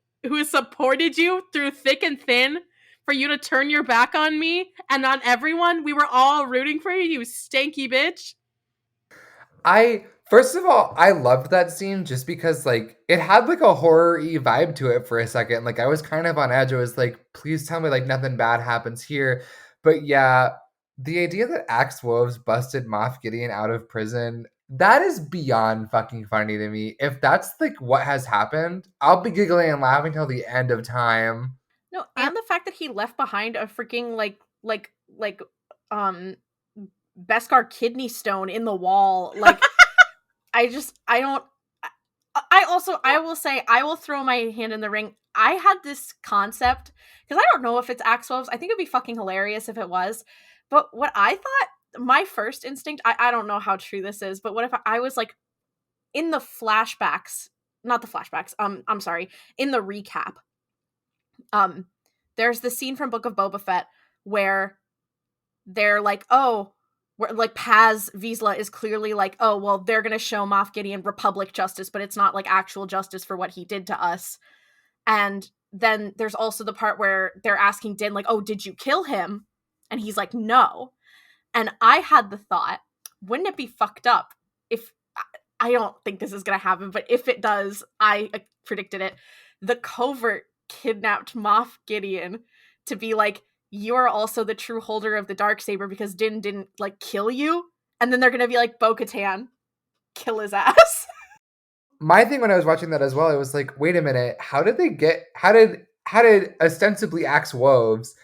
supported you through thick and thin, for you to turn your back on me and on everyone. We were all rooting for you, you stanky bitch. First of all, I loved that scene just because, like, it had, like, a horror-y vibe to it for a second. Like, I was kind of on edge. I was like, please tell me, like, nothing bad happens here. But yeah, the idea that Axe Woves busted Moff Gideon out of prison, that is beyond fucking funny to me. If that's, like, what has happened, I'll be giggling and laughing till the end of time. No, and the fact that he left behind a freaking, Beskar kidney stone in the wall, like... I I will say, I will throw my hand in the ring. I had this concept, because I don't know if it's Axe Wolves. I think it'd be fucking hilarious if it was. But what I thought, my first instinct, I don't know how true this is, but what if I was like in the flashbacks, not the flashbacks, I'm sorry, in the recap. There's the scene from Book of Boba Fett where they're like, oh, where like Paz Vizsla is clearly like, oh, well, they're gonna show Moff Gideon Republic justice, but it's not like actual justice for what he did to us. And then there's also the part where they're asking Din, like, oh, did you kill him? And he's like, no. And I had the thought, wouldn't it be fucked up if, I don't think this is gonna happen, but if it does, I predicted it, the covert kidnapped Moff Gideon to be like, you're also the true holder of the Darksaber because Din didn't like kill you, and then they're gonna be like, Bo-Katan, kill his ass. My thing when I was watching that as well, I was like, wait a minute, how did ostensibly Axe Wolves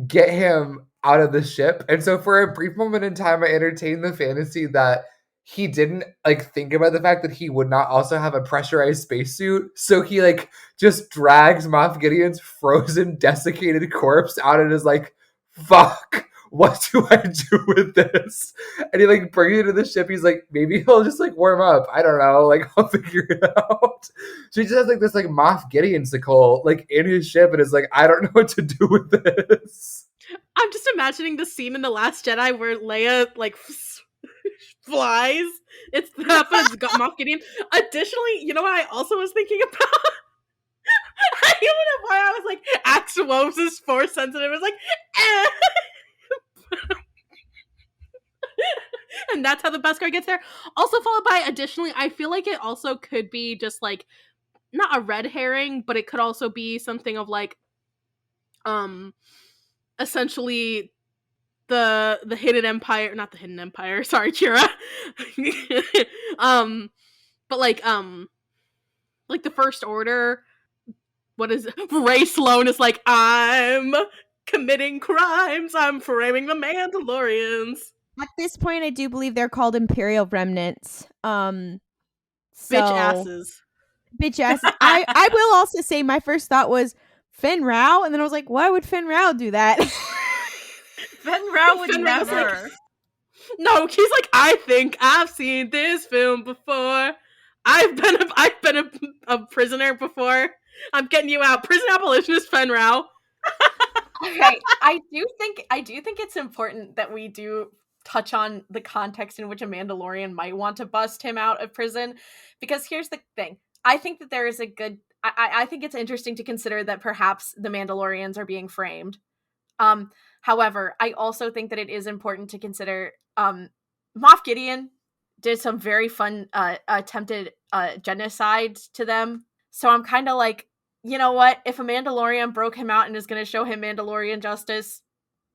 get him out of the ship? And so for a brief moment in time, I entertained the fantasy that he didn't like think about the fact that he would not also have a pressurized spacesuit. So he like just drags Moff Gideon's frozen, desiccated corpse out and is like, fuck, what do I do with this? And he like brings it to the ship. He's like, maybe he'll just like warm up. I don't know. Like, I'll figure it out. So he just has like this like Moff Gideon sickle like in his ship and is like, I don't know what to do with this. I'm just imagining the scene in The Last Jedi where Leia like flies. It's that, but it's got Moff Gideon. Additionally, you know what I also was thinking about? I don't know why I was like, Axe Wolves is force sensitive. It's like, and that's how the Beskar gets there. Also followed by, additionally, I feel like it also could be just like, not a red herring, but it could also be something of like, essentially the hidden empire, not the hidden empire, sorry, Kira. But like the First Order, what is it? Ray Sloan is like, I'm committing crimes, I'm framing the Mandalorians. At this point, I do believe they're called Imperial Remnants. Bitch asses. Bitch asses. I will also say my first thought was Fenn Rau, and then I was like, why would Fenn Rau do that? Fenn Rau would Fenn Rau's never. like, no, he's like, I think I've seen this film before. I've been a prisoner before. I'm getting you out. Prison abolitionist Fenn Rau. Okay, I do think it's important that we do touch on the context in which a Mandalorian might want to bust him out of prison, because here's the thing. I think that there is a good. I think it's interesting to consider that perhaps the Mandalorians are being framed. However, I also think that it is important to consider Moff Gideon did some very fun attempted genocide to them. So I'm kind of like, you know what? If a Mandalorian broke him out and is going to show him Mandalorian justice,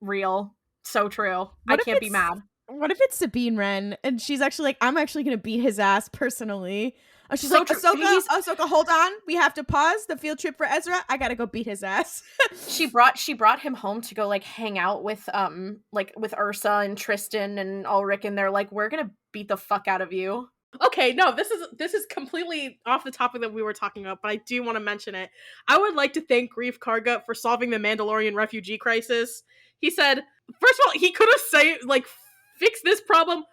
real, so true. I can't be mad. What if it's Sabine Wren and she's actually like, I'm actually going to beat his ass personally. Oh, she's So like, true. Ahsoka, hold on. We have to pause the field trip for Ezra. I gotta go beat his ass. She brought him home to go like hang out with with Ursa and Tristan and Ulrich, and they're like, we're gonna beat the fuck out of you. Okay, no, this is completely off the topic that we were talking about, but I do want to mention it. I would like to thank Greef Karga for solving the Mandalorian refugee crisis. He said, first of all, he could have fixed this problem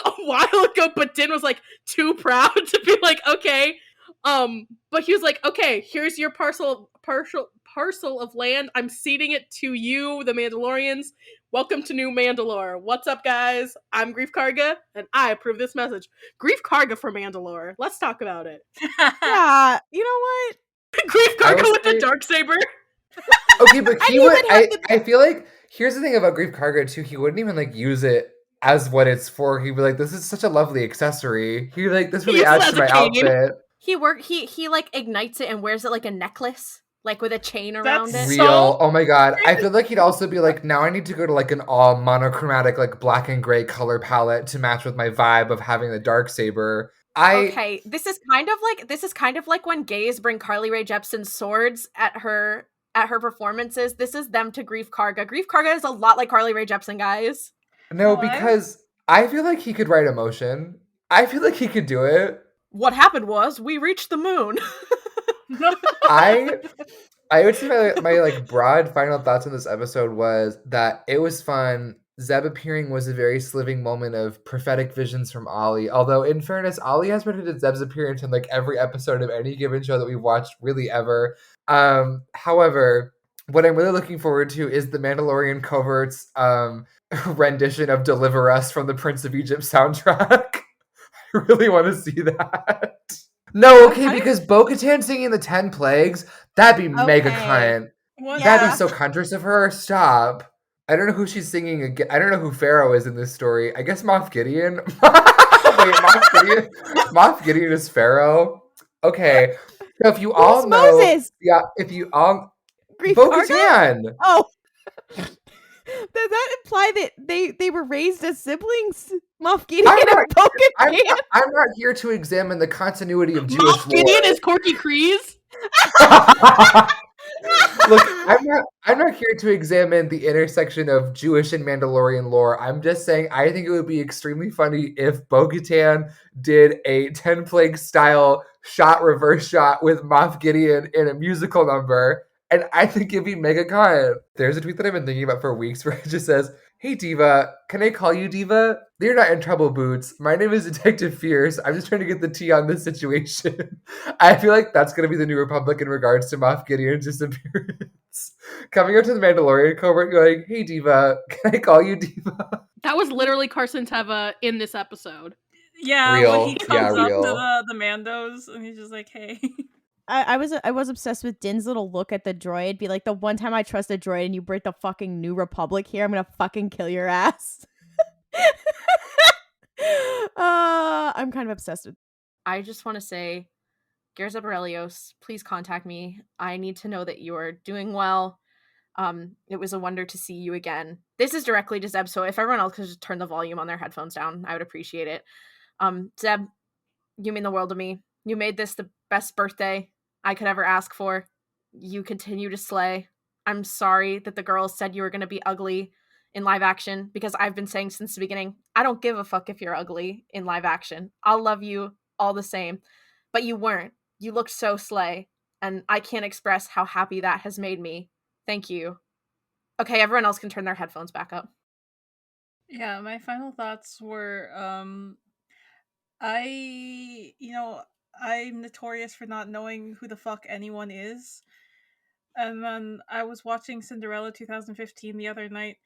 a while ago, but Din was like too proud to be like, okay. But he was like, okay, here's your parcel of land. I'm ceding it to you, the Mandalorians. Welcome to New Mandalore. What's up, guys? I'm Greef Karga, and I approve this message. Greef Karga for Mandalore. Let's talk about it. Yeah, you know what? Greef Karga with the Darksaber. Okay, but he would. I feel like here's the thing about Greef Karga too. He wouldn't even like use it as what it's for. He'd be like, "This is such a lovely accessory." He'd be like, "This really adds to my outfit." He like ignites it and wears it like a necklace, like with a chain around it. Real. Oh my god. I feel like he'd also be like, now I need to go to like an all monochromatic, like black and gray color palette to match with my vibe of having the Darksaber. Okay, this is kind of like when gays bring Carly Rae Jepsen's swords at her performances. This is them to Greef Karga. Greef Karga is a lot like Carly Rae Jepsen, guys. No, because I feel like he could write emotion. I feel like he could do it. what happened was we reached the moon. I would say my like broad final thoughts on this episode was that it was fun. Zeb appearing was a very sliving moment of prophetic visions from Ollie. Although, in fairness, Ollie has predicted Zeb's appearance in like every episode of any given show that we've watched, really ever. However, what I'm really looking forward to is the Mandalorian covert's rendition of "Deliver Us" from the Prince of Egypt soundtrack. I really want to see that. No, okay, because Bo-Katan singing the 10 Plagues, that'd be mega cunt. That'd be so conscious of her. Stop. I don't know who she's singing again. I don't know who Pharaoh is in this story. I guess Moff Gideon. Wait, Moff Gideon? Moff Gideon is Pharaoh? Okay. So if you all know... Moses? Yeah, if you all... Greef Bo-Katan! Karga? Oh. Does that imply that they were raised as siblings? Moff Gideon and Bo-Katan? I'm not here to examine the continuity of Jewish lore. Moff Gideon is Corky Kryze? Look, I'm not here to examine the intersection of Jewish and Mandalorian lore. I'm just saying I think it would be extremely funny if Bo-Katan did a 10 Plague style reverse shot with Moff Gideon in a musical number. And I think it'd be mega con. There's a tweet that I've been thinking about for weeks where it just says, "Hey Diva, can I call you Diva? You're not in trouble, Boots. My name is Detective Fierce. I'm just trying to get the tea on this situation." I feel like that's going to be the New Republic in regards to Moff Gideon's disappearance. Coming up to the Mandalorian covert going, "Hey Diva, can I call you Diva?" That was literally Carson Teva in this episode. Yeah, real. When he comes up real. to the Mandos and he's just like, "Hey." I was obsessed with Din's little look at the droid. Be like, the one time I trust a droid and you break the fucking New Republic here, I'm gonna fucking kill your ass. I'm kind of obsessed with. I just want to say, Garazeb Orrellios, please contact me. I need to know that you are doing well. It was a wonder to see you again. This is directly to Zeb, so if everyone else could just turn the volume on their headphones down, I would appreciate it. Zeb, you mean the world to me. You made this the best birthday I could ever ask for. You continue to slay. I'm sorry that the girls said you were going to be ugly in live action, because I've been saying since the beginning, I don't give a fuck if you're ugly in live action. I'll love you all the same. But you weren't. You looked so slay, and I can't express how happy that has made me. Thank you. Okay, everyone else can turn their headphones back up. Yeah, my final thoughts were, I'm notorious for not knowing who the fuck anyone is. And then I was watching Cinderella 2015 the other night,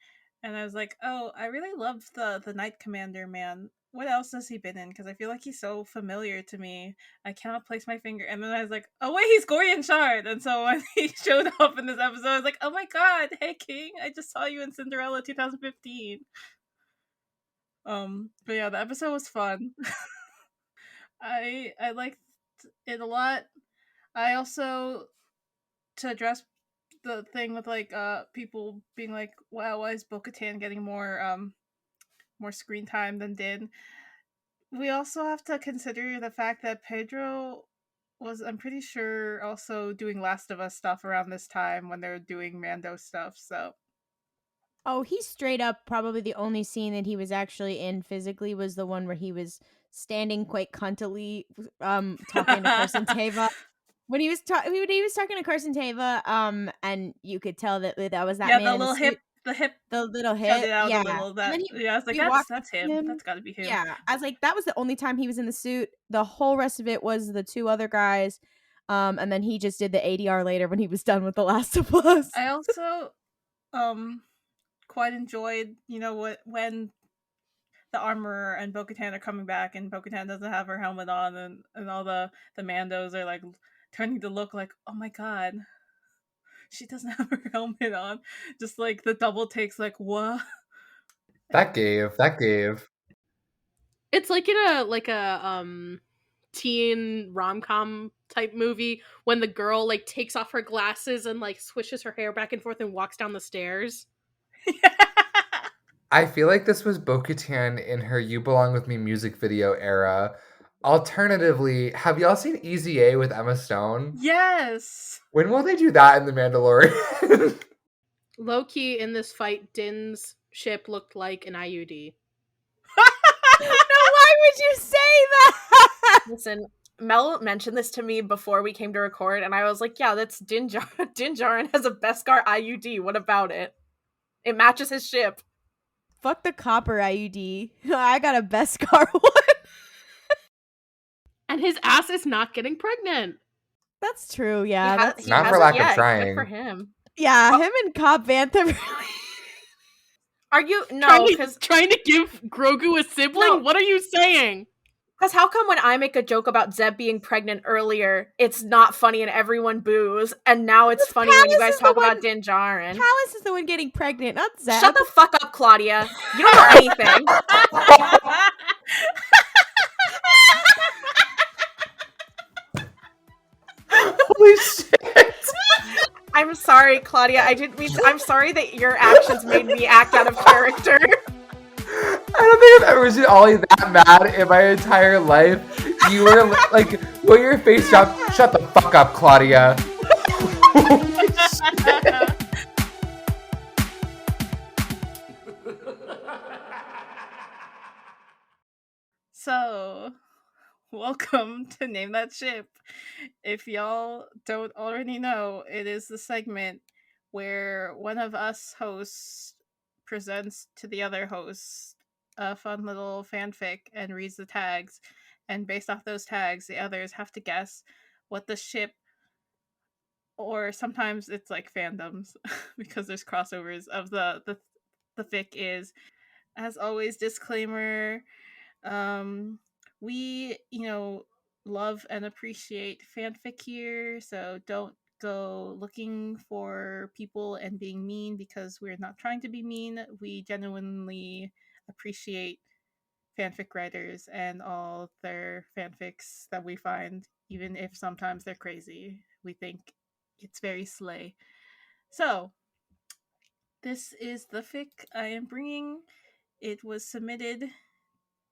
and I was like, oh, I really love the Knight Commander man. What else has he been in? Because I feel like he's so familiar to me. I cannot place my finger. And then I was like, oh wait, he's Gorian Shard. And so when he showed up in this episode, I was like, oh my god, hey King, I just saw you in Cinderella 2015. But yeah, the episode was fun. I liked it a lot. I also, to address the thing with like people being like, wow, why is Bo-Katan getting more screen time than Din? We also have to consider the fact that Pedro was, I'm pretty sure, also doing Last of Us stuff around this time when they were doing Mando stuff, so. Oh, he's straight up probably the only scene that he was actually in physically was the one where he was standing quite cuntily talking to Carson Teva. When he was talking to Carson Teva, and you could tell that was that man. Yeah, the little hip. The little hip. Yeah. I was like, that's him. That's gotta be him. Yeah. I was like, that was the only time he was in the suit. The whole rest of it was the two other guys. And then he just did the ADR later when he was done with The Last of Us. I also quite enjoyed, when the armorer and Bo-Katan are coming back and Bo-Katan doesn't have her helmet on, and all the Mandos are like turning to look like, oh my god, she doesn't have her helmet on. Just like the double takes, like, what? That gave. It's like in a teen rom-com type movie when the girl like takes off her glasses and like swishes her hair back and forth and walks down the stairs. I feel like this was Bo-Katan in her You Belong With Me music video era. Alternatively, have y'all seen Easy A with Emma Stone? Yes! When will they do that in The Mandalorian? Low-key, in this fight, Din's ship looked like an IUD. No, why would you say that? Listen, Mel mentioned this to me before we came to record, and I was like, yeah, that's Din Djarin. Din Djarin has a Beskar IUD. What about it? It matches his ship. Fuck the copper IUD. I got a Beskar one. And his ass is not getting pregnant. That's true, yeah. Not for lack of Good trying. for him. Yeah, him and Cobb Vanth really... Are you... No, because... Trying to give Grogu a sibling? No. What are you saying? Because how come when I make a joke about Zeb being pregnant earlier, it's not funny and everyone boos, and now it's funny when you guys talk about Din Djarin? Callus is the one getting pregnant, not Zeb. Shut the fuck up, Klaudia. You don't know anything. Holy shit! I'm sorry, Klaudia. I didn't mean to, I'm sorry that your actions made me act out of character. I don't think I've ever seen Ollie that mad in my entire life. You were like, put your face down. Shut the fuck up, Klaudia. Holy shit. So, welcome to Name That Ship. If y'all don't already know, it is the segment where one of us hosts presents to the other host a fun little fanfic and reads the tags, and based off those tags, the others have to guess what the ship, or sometimes it's like fandoms because there's crossovers of the fic is. As always, disclaimer, we love and appreciate fanfic here, so don't go looking for people and being mean, because we're not trying to be mean. We genuinely appreciate fanfic writers and all their fanfics that we find, even if sometimes they're crazy. We think it's very slay. So, this is the fic I am bringing. It was submitted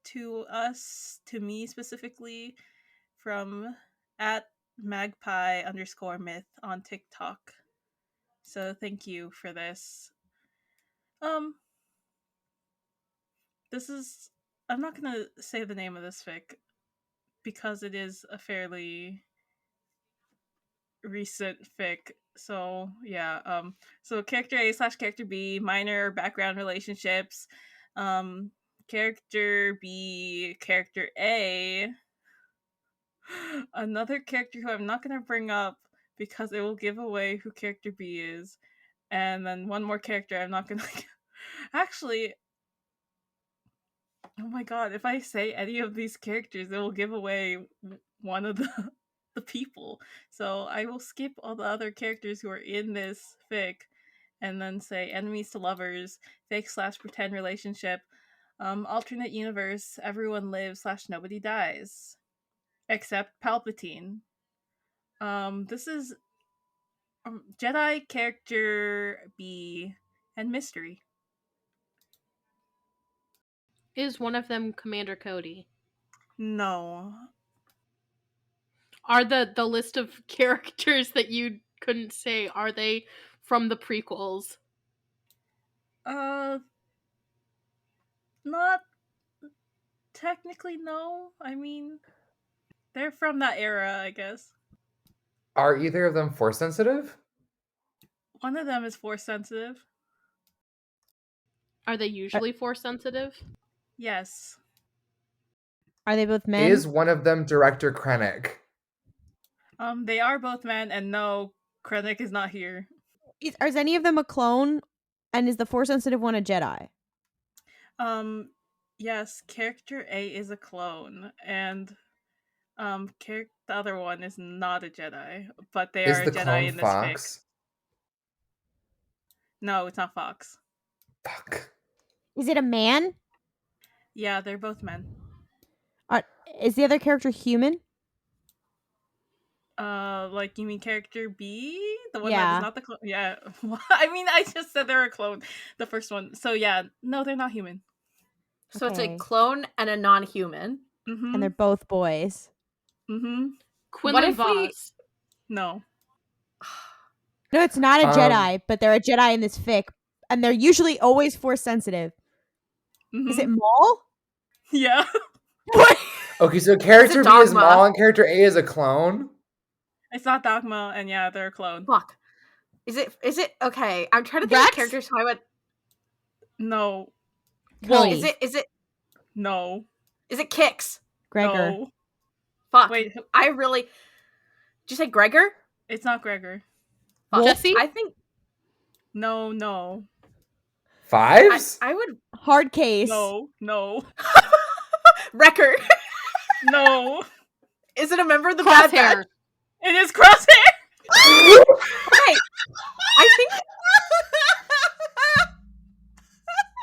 to me specifically, from @magpie_myth on TikTok. So thank you for this. I'm not gonna say the name of this fic because it is a fairly recent fic. So yeah, so character A/character B, minor or background relationships. Character B, character A, another character who I'm not going to bring up because it will give away who character B is, and then one more character I'm not going to... Actually, oh my god, if I say any of these characters, it will give away one of the people. So I will skip all the other characters who are in this fic, and then say enemies to lovers, fake/pretend relationship, alternate universe, everyone lives / nobody dies. Except Palpatine. This is Jedi character B and mystery. Is one of them Commander Cody? No. Are the list of characters that you couldn't say, are they from the prequels? Not technically, no. I mean, they're from that era, I guess. Are either of them force sensitive? One of them is force sensitive. Are they usually force sensitive? Yes. Are they both men? Is one of them Director Krennic? They are both men, and no, Krennic is not here. Is any of them a clone? And is the force sensitive one a Jedi? Yes, character A is a clone, and the other one is not a Jedi, but they are a Jedi in this Fox? fic. No, it's not Fox. Fuck. Is it a man? Yeah, they're both men. Is the other character human? Like, you mean character B? The one Yeah. that is not the clone? Yeah. I mean, I just said they're a clone. The first one. So yeah, no, they're not human. So it's Okay. a clone and a non-human. Mm-hmm. And they're both boys. Mm-hmm. Quinlan if we- Voss. No. No, it's not a Jedi, but they're a Jedi in this fic. And they're usually always force sensitive. Mm-hmm. Is it Maul? Yeah. What? Okay, so character B is Dogma. Maul and character A is a clone? It's not Dogma, and yeah, they're a clone. Fuck. Is it okay? I'm trying to think Rex? of characters who I would. No. Cody. Is it No. Kix? Gregor. No. Fuck. Wait, I really. Did you say Gregor? it's not Gregor. Fuck. Jesse? I think No. Fives? I would. Hard case. No. Wrecker. No. Is it a member of the Bad Crosshair. Batch? It is Crosshair! Okay. I think.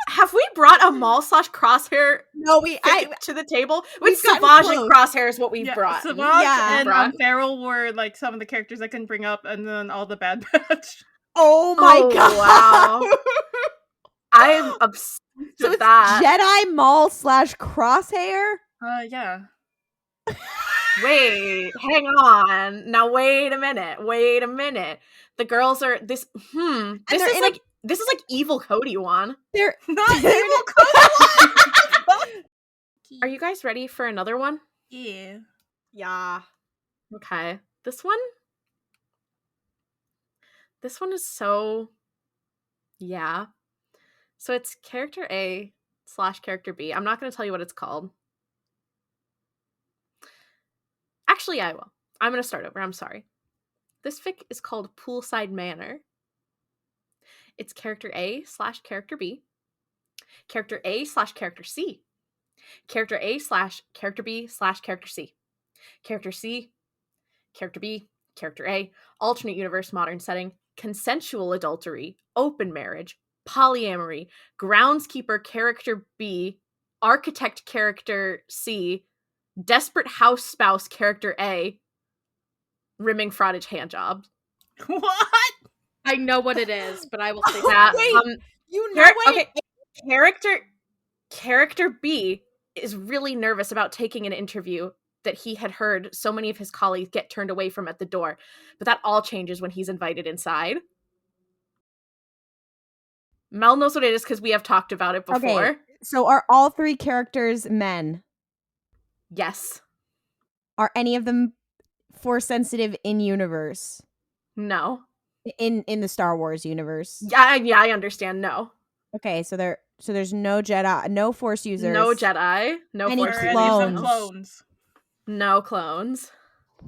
Have we brought a Maul / Crosshair No, to the table? we've With gotten Savage close. and Crosshair is what we've brought. Savage Yeah. and Feral were like some of the characters I can bring up, and then all the Bad Batch. Oh my Oh, god. wow. I'm obsessed So with it's that. Jedi Maul / Crosshair? Yeah. Wait, hang on. Now wait a minute. The girls are this they're this is like evil Cody one. They're Not evil Cody! Are you guys ready for another one? Yeah. Yeah. Okay. This one is so yeah. So it's character A / character B. I'm not going to tell you what it's called. Actually, I will. I'm going to start over. I'm sorry. This fic is called Poolside Manor. It's character A / character B. Character A / character C. Character A / character B / character C. Character C. Character B. Character A. Alternate universe, modern setting. Consensual adultery. Open marriage. Polyamory. Groundskeeper character B. Architect character C. Desperate house spouse character A. Rimming fraudage handjob. What? I know what it is, but I will say That, that. You know what? Okay. Character B is really nervous about taking an interview that he had heard so many of his colleagues get turned away from at the door. But that all changes when he's invited inside. Mel knows what it is because we have talked about it before. Okay. So are all three characters men? Yes. Are any of them Force sensitive in universe? No. In the Star Wars universe? Yeah, I understand. No. Okay, so there's no Jedi, no Force users. No Jedi. No Any Force Or users. any of them Clones. clones. No clones.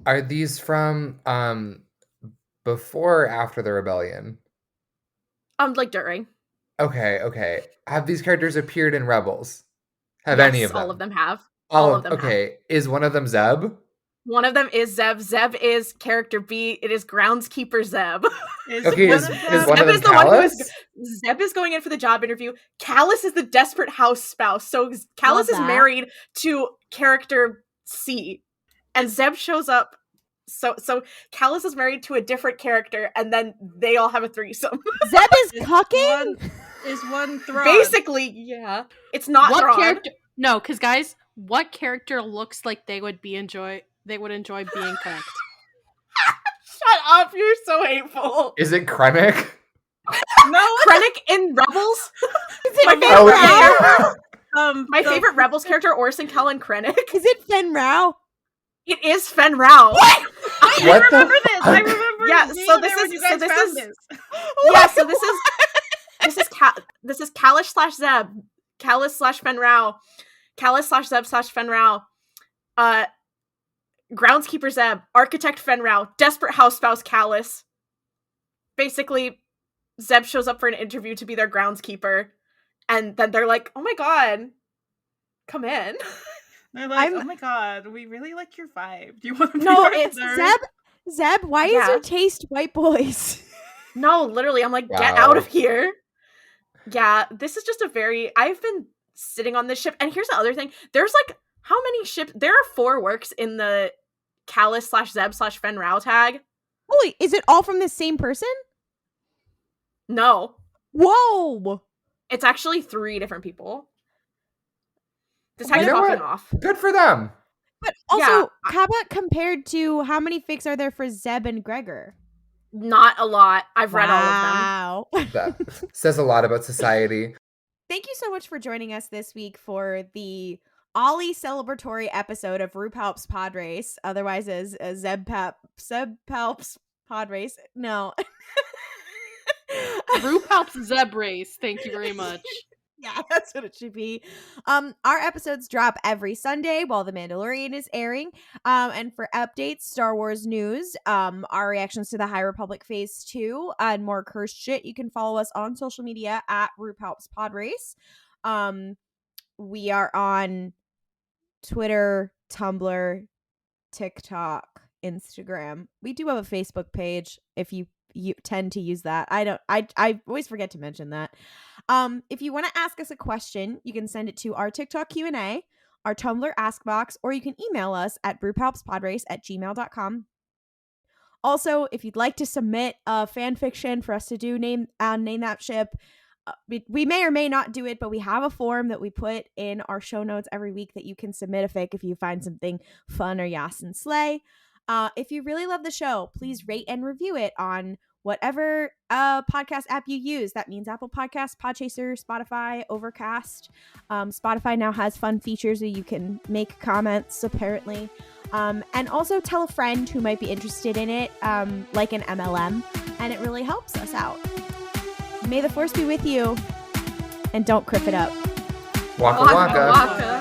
Are these from before or after the rebellion? Like during. Okay. Have these characters appeared in Rebels? Have Yes, any of them? all of them have. All all of of them have. Okay. Is one of them Zeb? One of them is Zeb. Zeb is character B. It is groundskeeper Zeb. Okay, is one of Zeb them is the one who Callus? is Zeb is going in for the job interview. Callus is the desperate house spouse. So Callus is that. married to character C, and Zeb shows up. So Callus is married to a different character, and then they all have a threesome. Zeb is cucking? Is one Thrawn. Basically, yeah. It's not What Thrawn. character? No, because guys, what character looks like they would enjoy being cooked? Shut up! You're so hateful. Is it Krennic? No, Krennic in Rebels. My favorite Oh, Rao? yeah. My favorite Rebels character, Orson Kellen Krennic. Is it Fenn Rao? It is Fenn Rao. I What the remember this. I fuck? remember. Yeah, being so there this when is- you so guys this found is- this. Yeah, so this is Kalish / Zeb. Kalish / Fenn Rao. Kalish / Zeb / Fenn Rao. Groundskeeper Zeb. Architect Fenn Rao. Desperate house spouse Kalish. Basically, Zeb shows up for an interview to be their groundskeeper, and then they're like, "Oh my god, come in." They're like, I'm- oh my god, we really like your vibe. Do you want to be No, our it's third?" Zeb, why is Yeah. your taste white boys? No, literally, I'm like, get Wow. out of here. Yeah, this is just I've been sitting on this ship, and here's the other thing. There's like, how many ships? There are 4 works in the Kalish / Zeb / Fenn Rao tag. Holy, is it all from the same person? No, Whoa! it's actually 3 different people. This You tag's know off what? and off. Good for them. But also, Yeah, how about compared to how many fics are there for Zeb and Gregor? Not a lot. I've read all of them. Wow. That says a lot about society. Thank you so much for joining us this week for the Ollie celebratory episode of RuPaul's Pod Race, otherwise as Zebpalp's Pod Race. No. RuPaul's Zeb Race. Thank you very much. Yeah, that's what it should be. Our episodes drop every Sunday while The Mandalorian is airing. And for updates, Star Wars news, our reactions to the High Republic Phase 2, and more cursed shit, you can follow us on social media at RuPaul's Pod Race. We are on Twitter, Tumblr, TikTok, Instagram. We do have a Facebook page if you tend to use that. I always forget to mention that. If you want to ask us a question, you can send it to our TikTok Q&A, our Tumblr Ask Box, or you can email us at brewpalpspodrace@gmail.com. Also, if you'd like to submit a fan fiction for us to do name that ship, we may or may not do it, but we have a form that we put in our show notes every week that you can submit a fic if you find something fun or yas and slay. If you really love the show, please rate and review it on whatever podcast app you use. That means Apple Podcasts, Podchaser, Spotify, Overcast. Spotify now has fun features where you can make comments, apparently. And also tell a friend who might be interested in it, like an MLM, and it really helps us out. May the force be with you, and don't kriff it up. Waka waka. Waka.